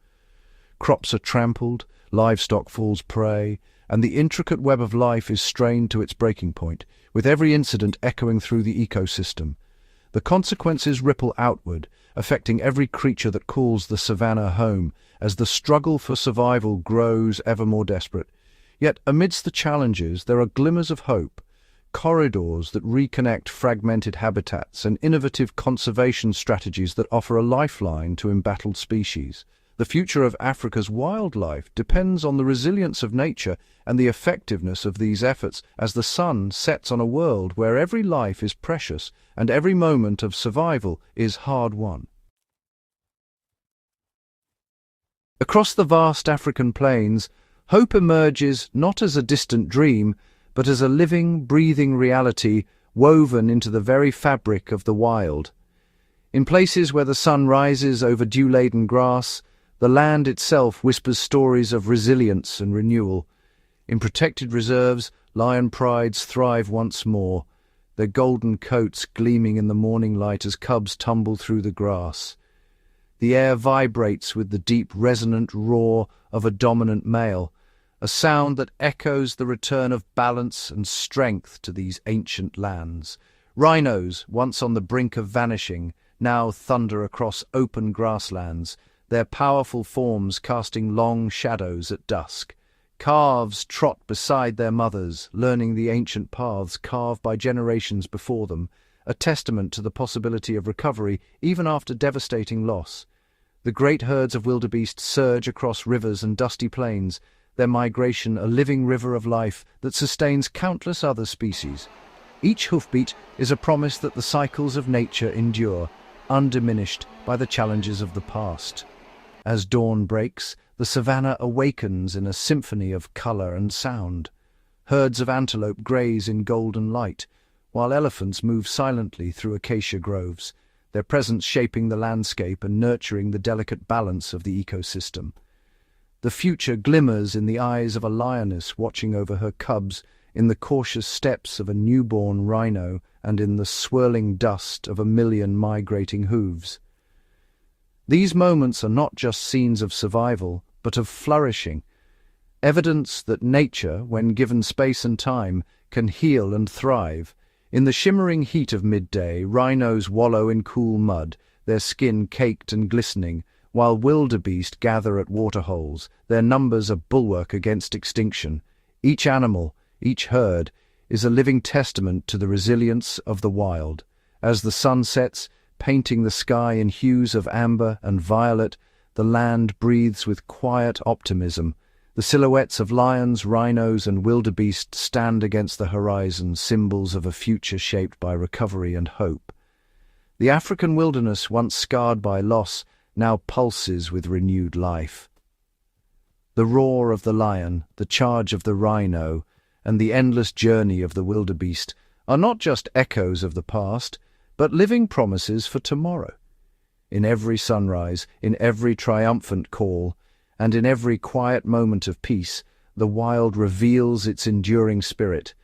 Crops are trampled, livestock falls prey, and the intricate web of life is strained to its breaking point, with every incident echoing through the ecosystem. The consequences ripple outward, affecting every creature that calls the savannah home, as the struggle for survival grows ever more desperate. Yet amidst the challenges, there are glimmers of hope, corridors that reconnect fragmented habitats, and innovative conservation strategies that offer a lifeline to embattled species. The future of Africa's wildlife depends on the resilience of nature and the effectiveness of these efforts as the sun sets on a world where every life is precious and every moment of survival is hard-won. Across the vast African plains, hope emerges not as a distant dream, but as a living, breathing reality woven into the very fabric of the wild. In places where the sun rises over dew-laden grass, the land itself whispers stories of resilience and renewal. In protected reserves, lion prides thrive once more, their golden coats gleaming in the morning light as cubs tumble through the grass. The air vibrates with the deep, resonant roar of a dominant male, a sound that echoes the return of balance and strength to these ancient lands. Rhinos, once on the brink of vanishing, now thunder across open grasslands, their powerful forms casting long shadows at dusk. Calves trot beside their mothers, learning the ancient paths carved by generations before them, a testament to the possibility of recovery even after devastating loss. The great herds of wildebeest surge across rivers and dusty plains, their migration a living river of life that sustains countless other species. Each hoofbeat is a promise that the cycles of nature endure, undiminished by the challenges of the past. As dawn breaks, the savannah awakens in a symphony of color and sound. Herds of antelope graze in golden light, while elephants move silently through acacia groves, their presence shaping the landscape and nurturing the delicate balance of the ecosystem. The future glimmers in the eyes of a lioness watching over her cubs, in the cautious steps of a newborn rhino, and in the swirling dust of a million migrating hooves. These moments are not just scenes of survival, but of flourishing, evidence that nature, when given space and time, can heal and thrive. In the shimmering heat of midday, rhinos wallow in cool mud, their skin caked and glistening, while wildebeest gather at waterholes, their numbers a bulwark against extinction. Each animal, each herd, is a living testament to the resilience of the wild. As the sun sets, painting the sky in hues of amber and violet, the land breathes with quiet optimism. The silhouettes of lions, rhinos, and wildebeest stand against the horizon, symbols of a future shaped by recovery and hope. The African wilderness, once scarred by loss, now pulses with renewed life. The roar of the lion, the charge of the rhino, and the endless journey of the wildebeest are not just echoes of the past, but living promises for tomorrow. In every sunrise, in every triumphant call, and in every quiet moment of peace, the wild reveals its enduring spirit.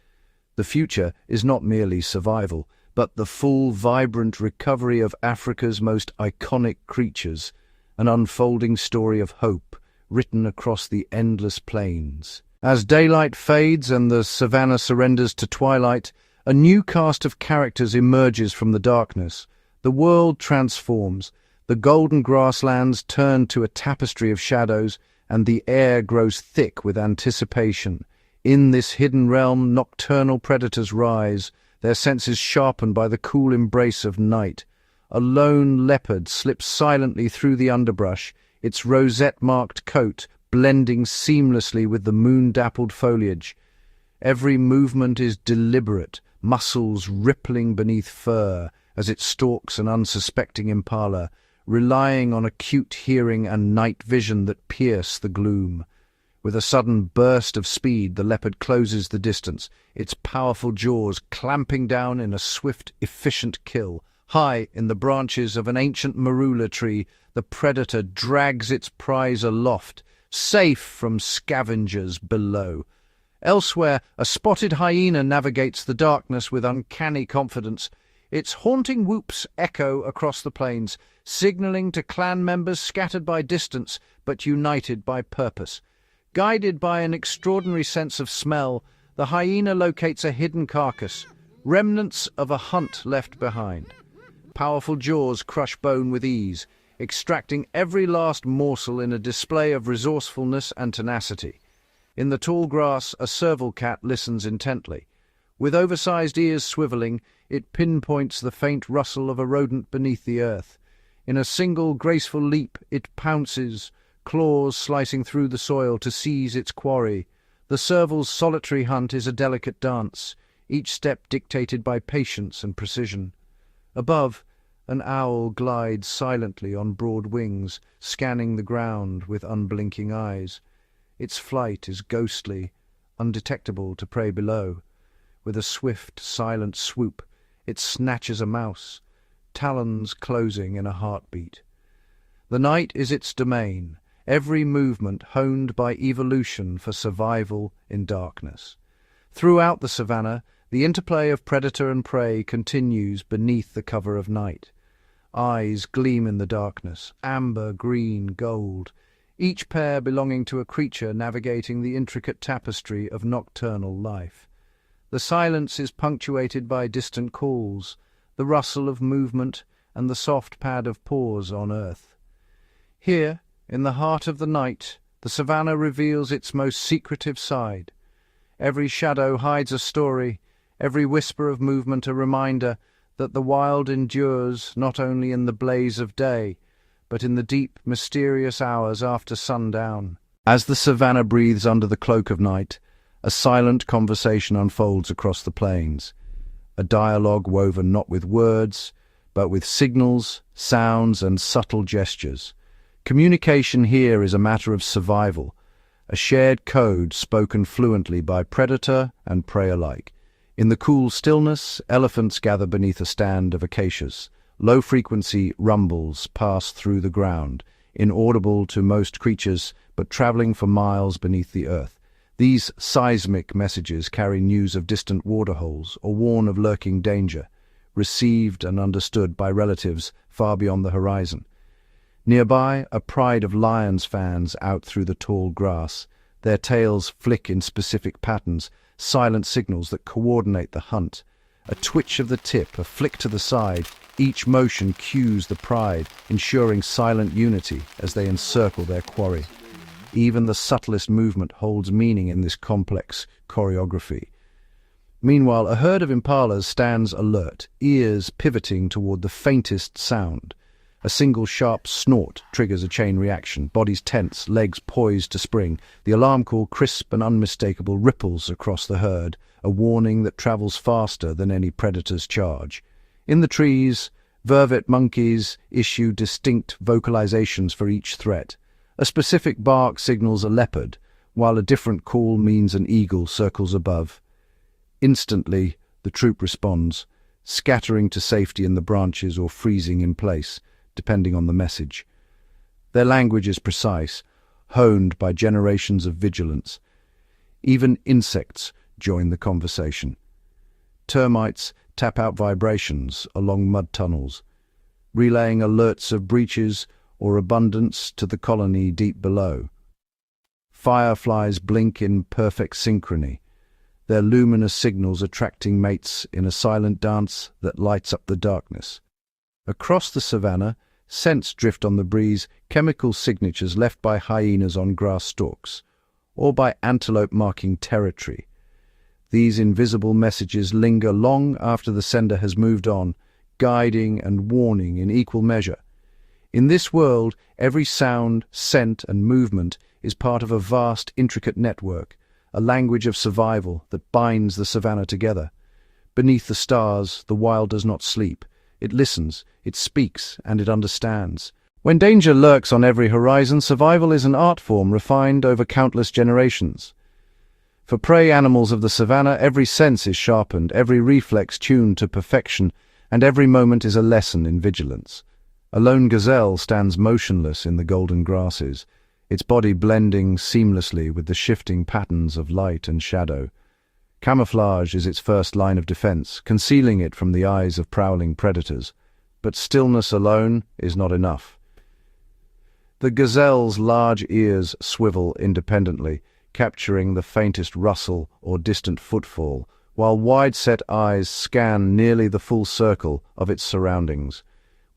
The future is not merely survival, but the full, vibrant recovery of Africa's most iconic creatures, an unfolding story of hope written across the endless plains. As daylight fades and the savannah surrenders to twilight, a new cast of characters emerges from the darkness. The world transforms. The golden grasslands turn to a tapestry of shadows, and the air grows thick with anticipation. In this hidden realm, nocturnal predators rise, their senses sharpened by the cool embrace of night. A lone leopard slips silently through the underbrush, its rosette-marked coat blending seamlessly with the moon-dappled foliage. Every movement is deliberate, muscles rippling beneath fur as it stalks an unsuspecting impala, relying on acute hearing and night vision that pierce the gloom. With a sudden burst of speed, the leopard closes the distance, its powerful jaws clamping down in a swift, efficient kill. High in the branches of an ancient marula tree, the predator drags its prize aloft, safe from scavengers below. Elsewhere, a spotted hyena navigates the darkness with uncanny confidence. Its haunting whoops echo across the plains, signaling to clan members scattered by distance but united by purpose. Guided by an extraordinary sense of smell, the hyena locates a hidden carcass, remnants of a hunt left behind. Powerful jaws crush bone with ease, extracting every last morsel in a display of resourcefulness and tenacity. In the tall grass, a serval cat listens intently. With oversized ears swiveling, it pinpoints the faint rustle of a rodent beneath the earth. In a single graceful leap, it pounces, claws slicing through the soil to seize its quarry. The serval's solitary hunt is a delicate dance, each step dictated by patience and precision. Above, an owl glides silently on broad wings, scanning the ground with unblinking eyes. Its flight is ghostly, undetectable to prey below. With a swift, silent swoop, it snatches a mouse, talons closing in a heartbeat. The night is its domain, every movement honed by evolution for survival in darkness. Throughout the savannah, the interplay of predator and prey continues beneath the cover of night. Eyes gleam in the darkness, amber, green, gold, each pair belonging to a creature navigating the intricate tapestry of nocturnal life. The silence is punctuated by distant calls, the rustle of movement, and the soft pad of paws on earth. Here, in the heart of the night, the savannah reveals its most secretive side. Every shadow hides a story, every whisper of movement a reminder that the wild endures not only in the blaze of day, but in the deep, mysterious hours after sundown. As the savannah breathes under the cloak of night, a silent conversation unfolds across the plains, a dialogue woven not with words, but with signals, sounds, and subtle gestures. Communication here is a matter of survival, a shared code spoken fluently by predator and prey alike. In the cool stillness, elephants gather beneath a stand of acacias. Low-frequency rumbles pass through the ground, inaudible to most creatures, but traveling for miles beneath the earth. These seismic messages carry news of distant waterholes or warn of lurking danger, received and understood by relatives far beyond the horizon. Nearby, a pride of lions fans out through the tall grass. Their tails flick in specific patterns, silent signals that coordinate the hunt. A twitch of the tip, a flick to the side, each motion cues the pride, ensuring silent unity as they encircle their quarry. Even the subtlest movement holds meaning in this complex choreography. Meanwhile, a herd of impalas stands alert, ears pivoting toward the faintest sound. A single sharp snort triggers a chain reaction, bodies tense, legs poised to spring. The alarm call, crisp and unmistakable, ripples across the herd, a warning that travels faster than any predator's charge. In the trees, vervet monkeys issue distinct vocalizations for each threat. A specific bark signals a leopard, while a different call means an eagle circles above. Instantly, the troop responds, scattering to safety in the branches or freezing in place, depending on the message. Their language is precise, honed by generations of vigilance. Even insects join the conversation. Termites tap out vibrations along mud tunnels, relaying alerts of breaches or abundance to the colony deep below. Fireflies blink in perfect synchrony, their luminous signals attracting mates in a silent dance that lights up the darkness. Across the savannah, scents drift on the breeze, chemical signatures left by hyenas on grass stalks, or by antelope marking territory. These invisible messages linger long after the sender has moved on, guiding and warning in equal measure. In this world, every sound, scent, and movement is part of a vast, intricate network, a language of survival that binds the savannah together. Beneath the stars, the wild does not sleep. It listens, it speaks, and it understands. When danger lurks on every horizon, survival is an art form refined over countless generations. For prey animals of the savannah, every sense is sharpened, every reflex tuned to perfection, and every moment is a lesson in vigilance. A lone gazelle stands motionless in the golden grasses, its body blending seamlessly with the shifting patterns of light and shadow. Camouflage is its first line of defense, concealing it from the eyes of prowling predators. But stillness alone is not enough. The gazelle's large ears swivel independently, capturing the faintest rustle or distant footfall, while wide-set eyes scan nearly the full circle of its surroundings.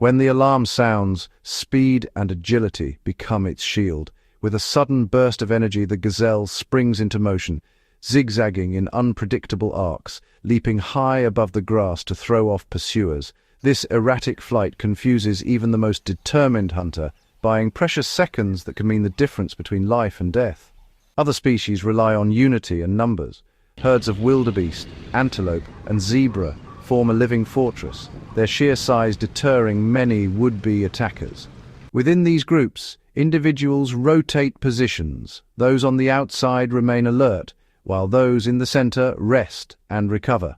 When the alarm sounds, speed and agility become its shield. With a sudden burst of energy, the gazelle springs into motion, zigzagging in unpredictable arcs, leaping high above the grass to throw off pursuers. This erratic flight confuses even the most determined hunter, buying precious seconds that can mean the difference between life and death. Other species rely on unity and numbers. Herds of wildebeest, antelope, and zebra form a living fortress, their sheer size deterring many would-be attackers. Within these groups, individuals rotate positions. Those on the outside remain alert, while those in the center rest and recover.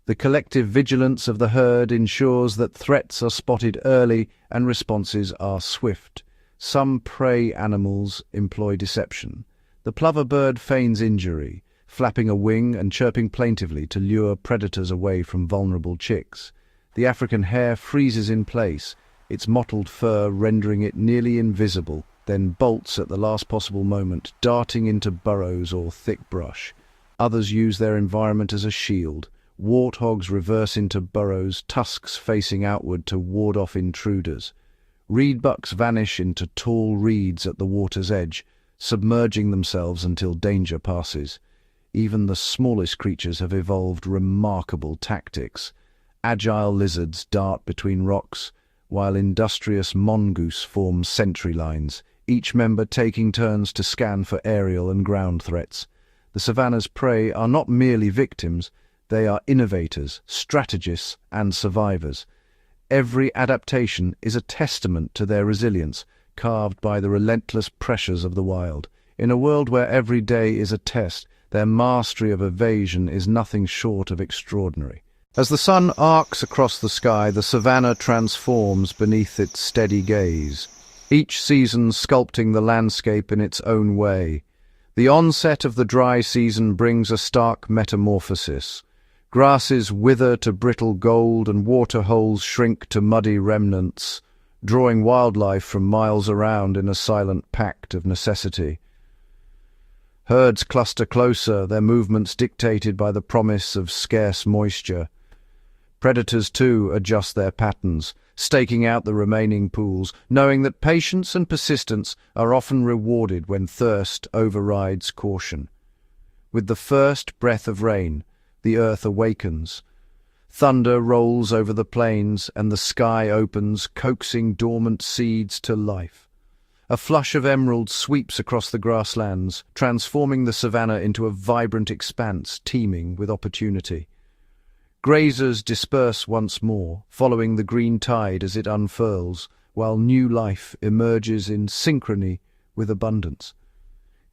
The collective vigilance of the herd ensures that threats are spotted early and responses are swift. Some prey animals employ deception. The plover bird feigns injury, flapping a wing and chirping plaintively to lure predators away from vulnerable chicks. The African hare freezes in place, its mottled fur rendering it nearly invisible, then bolts at the last possible moment, darting into burrows or thick brush. Others use their environment as a shield. Warthogs reverse into burrows, tusks facing outward to ward off intruders. Reedbucks vanish into tall reeds at the water's edge, submerging themselves until danger passes. Even the smallest creatures have evolved remarkable tactics. Agile lizards dart between rocks, while industrious mongoose form sentry lines, each member taking turns to scan for aerial and ground threats. The savannah's prey are not merely victims, they are innovators, strategists, and survivors. Every adaptation is a testament to their resilience, carved by the relentless pressures of the wild. In a world where every day is a test, their mastery of evasion is nothing short of extraordinary. As the sun arcs across the sky, the savannah transforms beneath its steady gaze, each season sculpting the landscape in its own way. The onset of the dry season brings a stark metamorphosis. Grasses wither to brittle gold and waterholes shrink to muddy remnants, drawing wildlife from miles around in a silent pact of necessity. Herds cluster closer, their movements dictated by the promise of scarce moisture. Predators, too, adjust their patterns, staking out the remaining pools, knowing that patience and persistence are often rewarded when thirst overrides caution. With the first breath of rain, the earth awakens. Thunder rolls over the plains, and the sky opens, coaxing dormant seeds to life. A flush of emerald sweeps across the grasslands, transforming the savannah into a vibrant expanse teeming with opportunity. Grazers disperse once more, following the green tide as it unfurls, while new life emerges in synchrony with abundance.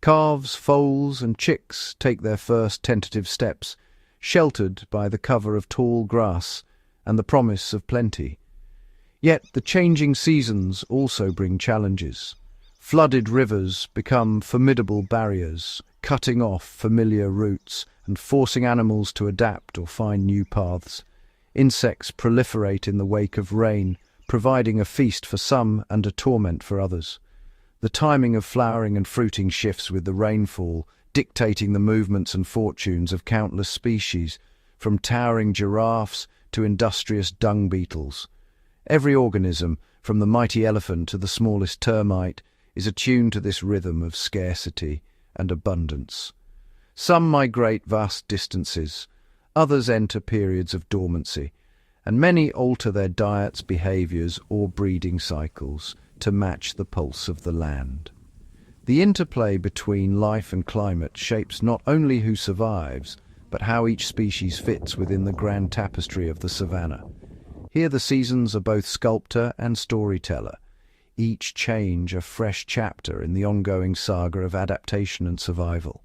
Calves, foals, and chicks take their first tentative steps, sheltered by the cover of tall grass and the promise of plenty. Yet the changing seasons also bring challenges. Flooded rivers become formidable barriers, cutting off familiar routes and forcing animals to adapt or find new paths. Insects proliferate in the wake of rain, providing a feast for some and a torment for others. The timing of flowering and fruiting shifts with the rainfall, dictating the movements and fortunes of countless species, from towering giraffes to industrious dung beetles. Every organism, from the mighty elephant to the smallest termite, is attuned to this rhythm of scarcity and abundance. Some migrate vast distances, others enter periods of dormancy, and many alter their diets, behaviors, or breeding cycles to match the pulse of the land. The interplay between life and climate shapes not only who survives, but how each species fits within the grand tapestry of the savannah. Here the seasons are both sculptor and storyteller, each change a fresh chapter in the ongoing saga of adaptation and survival.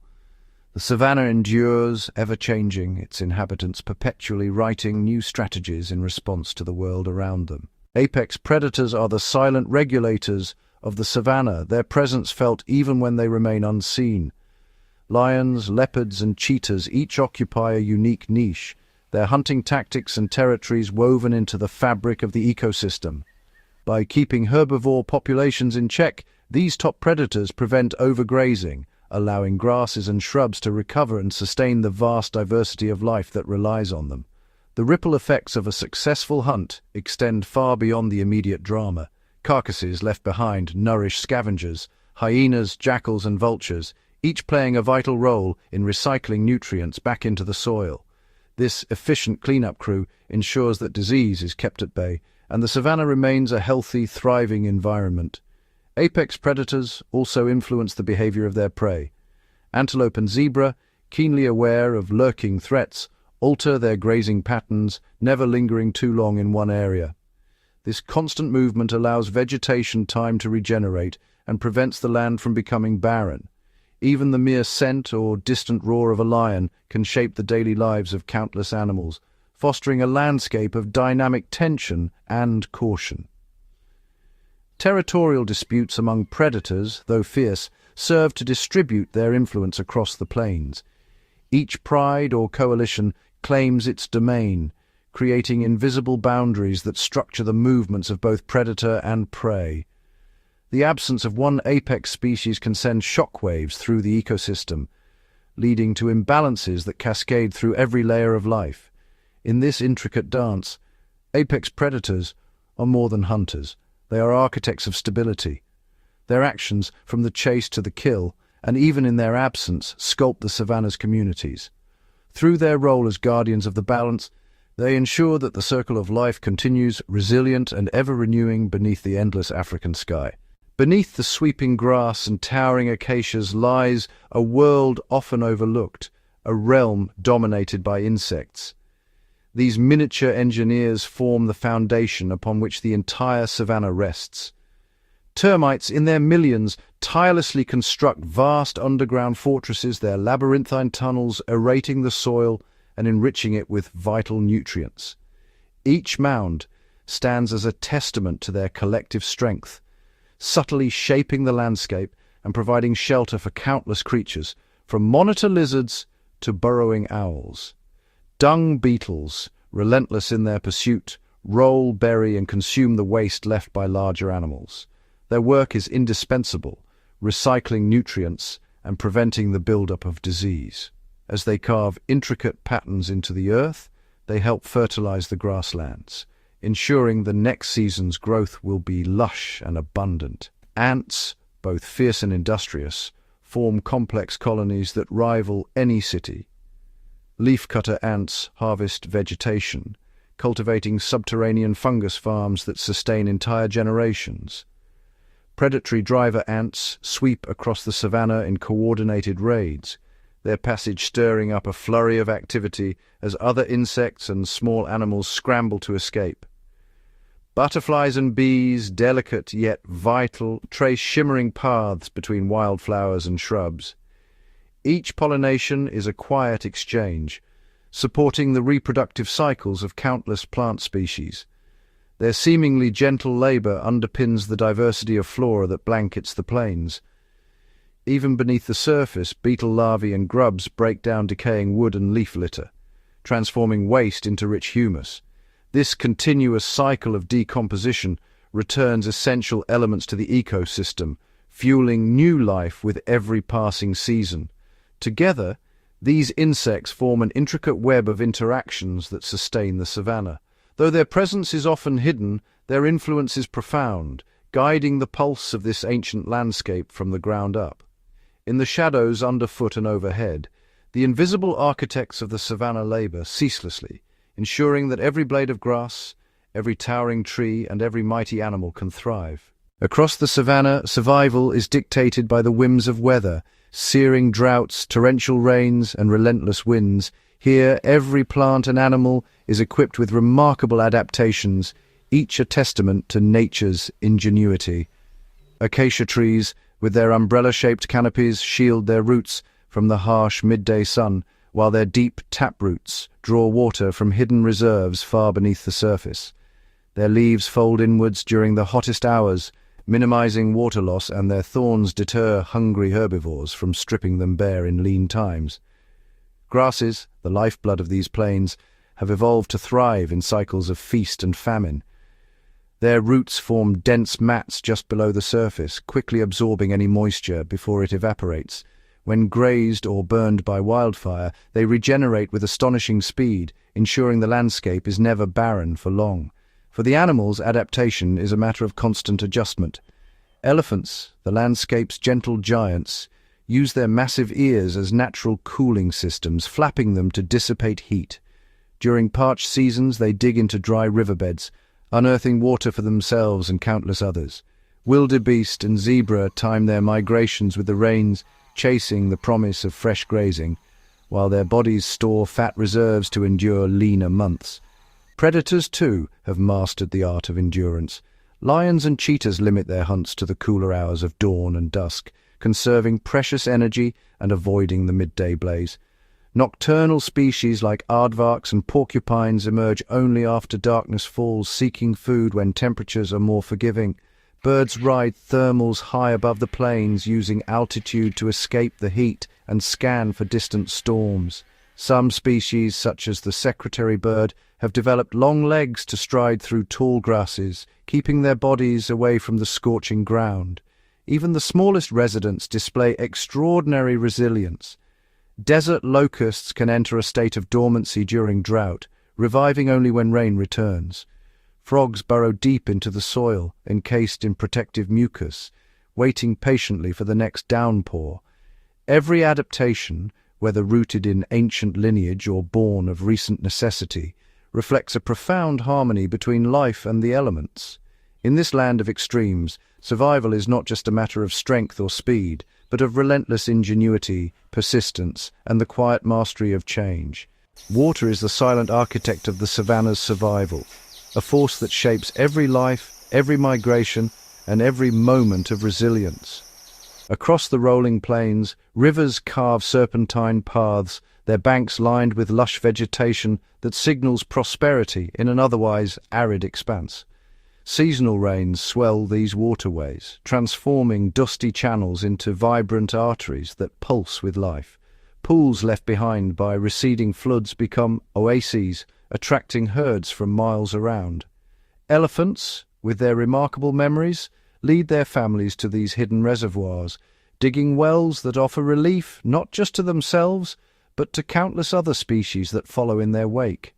The savannah endures, ever-changing, its inhabitants perpetually writing new strategies in response to the world around them. Apex predators are the silent regulators of the savannah, their presence felt even when they remain unseen. Lions, leopards, and cheetahs each occupy a unique niche, their hunting tactics and territories woven into the fabric of the ecosystem. By keeping herbivore populations in check, these top predators prevent overgrazing, allowing grasses and shrubs to recover and sustain the vast diversity of life that relies on them. The ripple effects of a successful hunt extend far beyond the immediate drama. Carcasses left behind nourish scavengers, hyenas, jackals, and vultures, each playing a vital role in recycling nutrients back into the soil. This efficient cleanup crew ensures that disease is kept at bay, and the savannah remains a healthy, thriving environment. Apex predators also influence the behavior of their prey. Antelope and zebra, keenly aware of lurking threats, alter their grazing patterns, never lingering too long in one area. This constant movement allows vegetation time to regenerate and prevents the land from becoming barren. Even the mere scent or distant roar of a lion can shape the daily lives of countless animals, fostering a landscape of dynamic tension and caution. Territorial disputes among predators, though fierce, serve to distribute their influence across the plains. Each pride or coalition claims its domain, creating invisible boundaries that structure the movements of both predator and prey. The absence of one apex species can send shockwaves through the ecosystem, leading to imbalances that cascade through every layer of life. In this intricate dance, apex predators are more than hunters. They are architects of stability. Their actions, from the chase to the kill, and even in their absence, sculpt the savannah's communities. Through their role as guardians of the balance, they ensure that the circle of life continues resilient and ever-renewing beneath the endless African sky. Beneath the sweeping grass and towering acacias lies a world often overlooked, a realm dominated by insects. These miniature engineers form the foundation upon which the entire savannah rests. Termites, in their millions, tirelessly construct vast underground fortresses, their labyrinthine tunnels aerating the soil and enriching it with vital nutrients. Each mound stands as a testament to their collective strength, subtly shaping the landscape and providing shelter for countless creatures, from monitor lizards to burrowing owls. Dung beetles, relentless in their pursuit, roll, bury, and consume the waste left by larger animals. Their work is indispensable, recycling nutrients and preventing the buildup of disease. As they carve intricate patterns into the earth, they help fertilize the grasslands, ensuring the next season's growth will be lush and abundant. Ants, both fierce and industrious, form complex colonies that rival any city. Leafcutter ants harvest vegetation, cultivating subterranean fungus farms that sustain entire generations. Predatory driver ants sweep across the savannah in coordinated raids, their passage stirring up a flurry of activity as other insects and small animals scramble to escape. Butterflies and bees, delicate yet vital, trace shimmering paths between wildflowers and shrubs. Each pollination is a quiet exchange, supporting the reproductive cycles of countless plant species. Their seemingly gentle labor underpins the diversity of flora that blankets the plains. Even beneath the surface, beetle larvae and grubs break down decaying wood and leaf litter, transforming waste into rich humus. This continuous cycle of decomposition returns essential elements to the ecosystem, fueling new life with every passing season. Together, these insects form an intricate web of interactions that sustain the savanna. Though their presence is often hidden, their influence is profound, guiding the pulse of this ancient landscape from the ground up. In the shadows underfoot and overhead, the invisible architects of the savanna labor ceaselessly, ensuring that every blade of grass, every towering tree, and every mighty animal can thrive. Across the savanna, survival is dictated by the whims of weather, searing droughts, torrential rains, and relentless winds. Here, every plant and animal is equipped with remarkable adaptations, each a testament to nature's ingenuity. Acacia trees, with their umbrella-shaped canopies, shield their roots from the harsh midday sun, while their deep taproots draw water from hidden reserves far beneath the surface. Their leaves fold inwards during the hottest hours, minimizing water loss, and their thorns deter hungry herbivores from stripping them bare in lean times. Grasses, the lifeblood of these plains, have evolved to thrive in cycles of feast and famine. Their roots form dense mats just below the surface, quickly absorbing any moisture before it evaporates. When grazed or burned by wildfire, they regenerate with astonishing speed, ensuring the landscape is never barren for long. For the animals, adaptation is a matter of constant adjustment. Elephants, the landscape's gentle giants, use their massive ears as natural cooling systems, flapping them to dissipate heat. During parched seasons, they dig into dry riverbeds, unearthing water for themselves and countless others. Wildebeest and zebra time their migrations with the rains, chasing the promise of fresh grazing, while their bodies store fat reserves to endure leaner months. Predators, too, have mastered the art of endurance. Lions and cheetahs limit their hunts to the cooler hours of dawn and dusk, conserving precious energy and avoiding the midday blaze. Nocturnal species like aardvarks and porcupines emerge only after darkness falls, seeking food when temperatures are more forgiving. Birds ride thermals high above the plains, using altitude to escape the heat and scan for distant storms. Some species, such as the secretary bird, have developed long legs to stride through tall grasses, keeping their bodies away from the scorching ground. Even the smallest residents display extraordinary resilience. Desert locusts can enter a state of dormancy during drought, reviving only when rain returns. Frogs burrow deep into the soil, encased in protective mucus, waiting patiently for the next downpour. Every adaptation, whether rooted in ancient lineage or born of recent necessity, reflects a profound harmony between life and the elements. In this land of extremes, survival is not just a matter of strength or speed, but of relentless ingenuity, persistence, and the quiet mastery of change. Water is the silent architect of the savanna's survival, a force that shapes every life, every migration, and every moment of resilience. Across the rolling plains, rivers carve serpentine paths, their banks lined with lush vegetation that signals prosperity in an otherwise arid expanse. Seasonal rains swell these waterways, transforming dusty channels into vibrant arteries that pulse with life. Pools left behind by receding floods become oases, attracting herds from miles around. Elephants, with their remarkable memories, lead their families to these hidden reservoirs, digging wells that offer relief not just to themselves, but to countless other species that follow in their wake.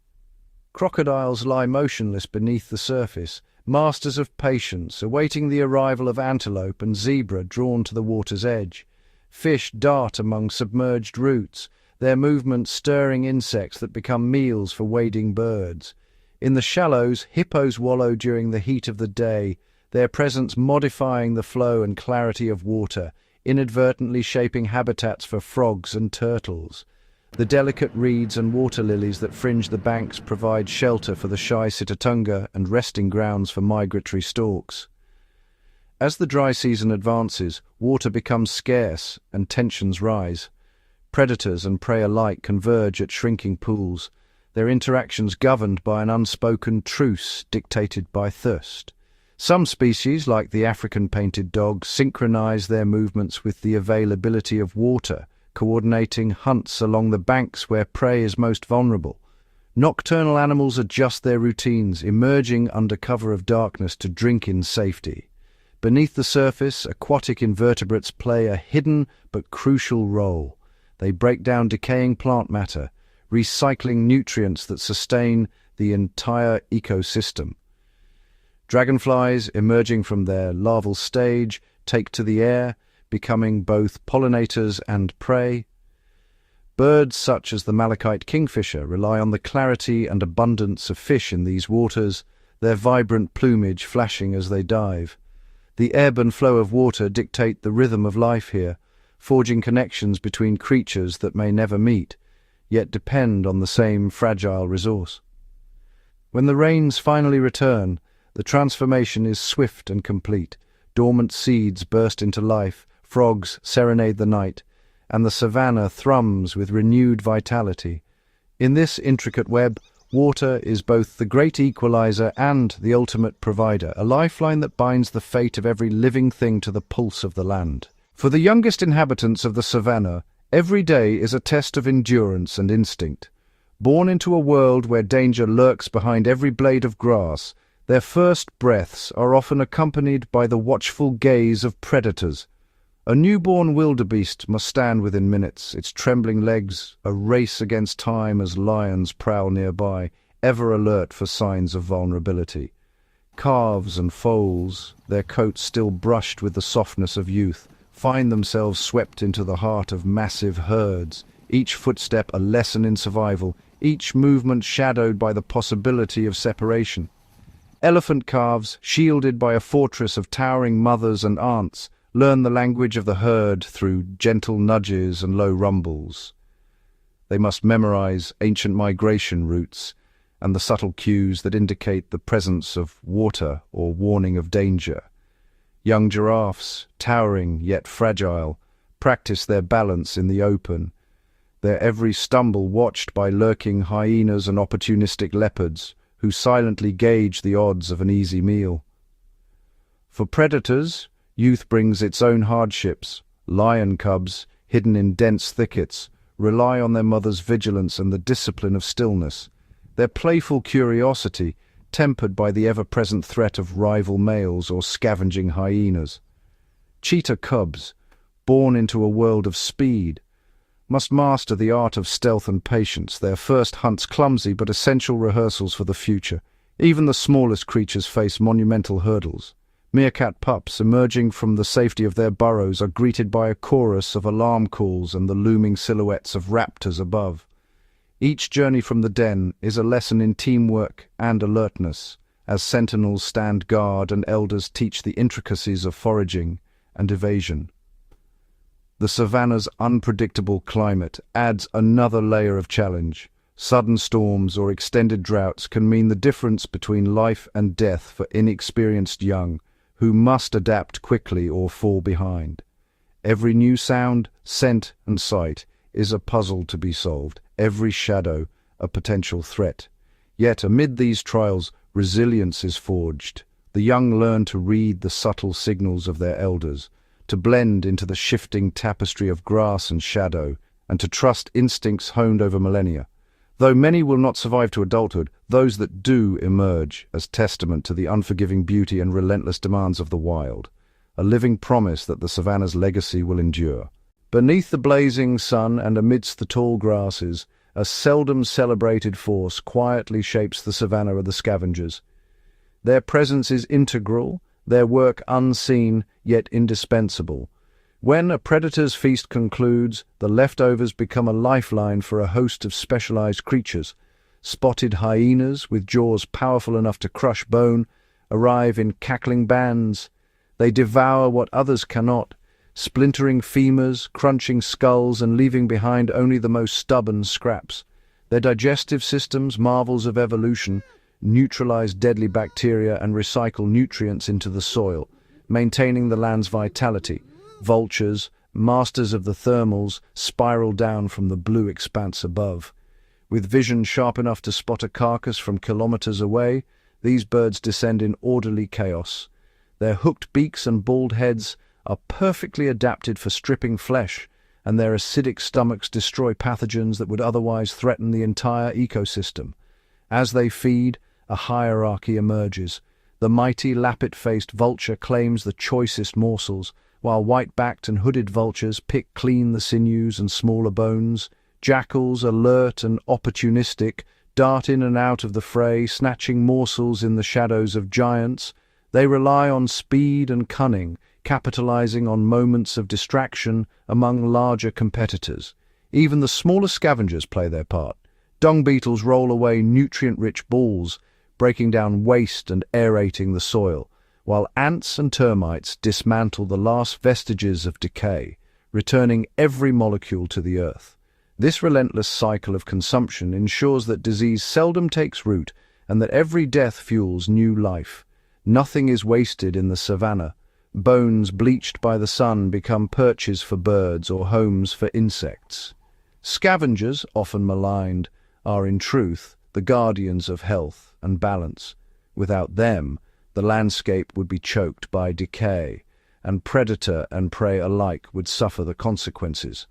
Crocodiles lie motionless beneath the surface, masters of patience, awaiting the arrival of antelope and zebra drawn to the water's edge. Fish dart among submerged roots, their movements stirring insects that become meals for wading birds. In the shallows, hippos wallow during the heat of the day, their presence modifying the flow and clarity of water, inadvertently shaping habitats for frogs and turtles. The delicate reeds and water lilies that fringe the banks provide shelter for the shy sitatunga and resting grounds for migratory storks. As the dry season advances, water becomes scarce and tensions rise. Predators and prey alike converge at shrinking pools, their interactions governed by an unspoken truce dictated by thirst. Some species, like the African painted dog, synchronize their movements with the availability of water, coordinating hunts along the banks where prey is most vulnerable. Nocturnal animals adjust their routines, emerging under cover of darkness to drink in safety. Beneath the surface, aquatic invertebrates play a hidden but crucial role. They break down decaying plant matter, recycling nutrients that sustain the entire ecosystem. Dragonflies, emerging from their larval stage, take to the air, becoming both pollinators and prey. Birds such as the malachite kingfisher rely on the clarity and abundance of fish in these waters, their vibrant plumage flashing as they dive. The ebb and flow of water dictate the rhythm of life here, forging connections between creatures that may never meet, yet depend on the same fragile resource. When the rains finally return, the transformation is swift and complete. Dormant seeds burst into life, frogs serenade the night, and the savannah thrums with renewed vitality. In this intricate web, water is both the great equalizer and the ultimate provider, a lifeline that binds the fate of every living thing to the pulse of the land. For the youngest inhabitants of the savannah, every day is a test of endurance and instinct. Born into a world where danger lurks behind every blade of grass, their first breaths are often accompanied by the watchful gaze of predators. A newborn wildebeest must stand within minutes, its trembling legs a race against time as lions prowl nearby, ever alert for signs of vulnerability. Calves and foals, their coats still brushed with the softness of youth, find themselves swept into the heart of massive herds, each footstep a lesson in survival, each movement shadowed by the possibility of separation. Elephant calves, shielded by a fortress of towering mothers and aunts, learn the language of the herd through gentle nudges and low rumbles. They must memorize ancient migration routes and the subtle cues that indicate the presence of water or warning of danger. Young giraffes, towering yet fragile, practice their balance in the open, their every stumble watched by lurking hyenas and opportunistic leopards, who silently gauge the odds of an easy meal. For predators, youth brings its own hardships. Lion cubs, hidden in dense thickets, rely on their mother's vigilance and the discipline of stillness, their playful curiosity tempered by the ever-present threat of rival males or scavenging hyenas. Cheetah cubs, born into a world of speed, must master the art of stealth and patience, their first hunts clumsy but essential rehearsals for the future. Even the smallest creatures face monumental hurdles. Meerkat pups, emerging from the safety of their burrows, are greeted by a chorus of alarm calls and the looming silhouettes of raptors above. Each journey from the den is a lesson in teamwork and alertness, as sentinels stand guard and elders teach the intricacies of foraging and evasion. The savannah's unpredictable climate adds another layer of challenge. Sudden storms or extended droughts can mean the difference between life and death for inexperienced young, who must adapt quickly or fall behind. Every new sound, scent, and sight is a puzzle to be solved, every shadow a potential threat. Yet amid these trials, resilience is forged. The young learn to read the subtle signals of their elders, to blend into the shifting tapestry of grass and shadow, and to trust instincts honed over millennia. Though many will not survive to adulthood, those that do emerge as testament to the unforgiving beauty and relentless demands of the wild, a living promise that the savannah's legacy will endure. Beneath the blazing sun and amidst the tall grasses, a seldom celebrated force quietly shapes the savannah of the scavengers. Their presence is integral, their work unseen yet indispensable. When a predator's feast concludes, the leftovers become a lifeline for a host of specialized creatures. Spotted hyenas, with jaws powerful enough to crush bone, arrive in cackling bands. They devour what others cannot, splintering femurs, crunching skulls, and leaving behind only the most stubborn scraps. Their digestive systems, marvels of evolution, neutralize deadly bacteria and recycle nutrients into the soil, maintaining the land's vitality. Vultures, masters of the thermals, spiral down from the blue expanse above. With vision sharp enough to spot a carcass from kilometers away, these birds descend in orderly chaos. Their hooked beaks and bald heads are perfectly adapted for stripping flesh, and their acidic stomachs destroy pathogens that would otherwise threaten the entire ecosystem. As they feed, a hierarchy emerges. The mighty lappet-faced vulture claims the choicest morsels, while white-backed and hooded vultures pick clean the sinews and smaller bones. Jackals, alert and opportunistic, dart in and out of the fray, snatching morsels in the shadows of giants. They rely on speed and cunning, capitalizing on moments of distraction among larger competitors. Even the smaller scavengers play their part. Dung beetles roll away nutrient-rich balls, breaking down waste and aerating the soil, while ants and termites dismantle the last vestiges of decay, returning every molecule to the earth. This relentless cycle of consumption ensures that disease seldom takes root and that every death fuels new life. Nothing is wasted in the savannah. Bones bleached by the sun become perches for birds or homes for insects. Scavengers, often maligned, are in truth the guardians of health and balance. Without them, the landscape would be choked by decay, and predator and prey alike would suffer the consequences.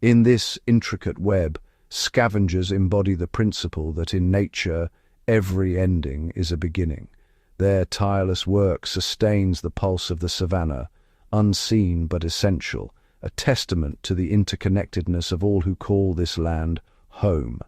In this intricate web, scavengers embody the principle that in nature, every ending is a beginning. Their tireless work sustains the pulse of the savannah, unseen but essential, a testament to the interconnectedness of all who call this land home.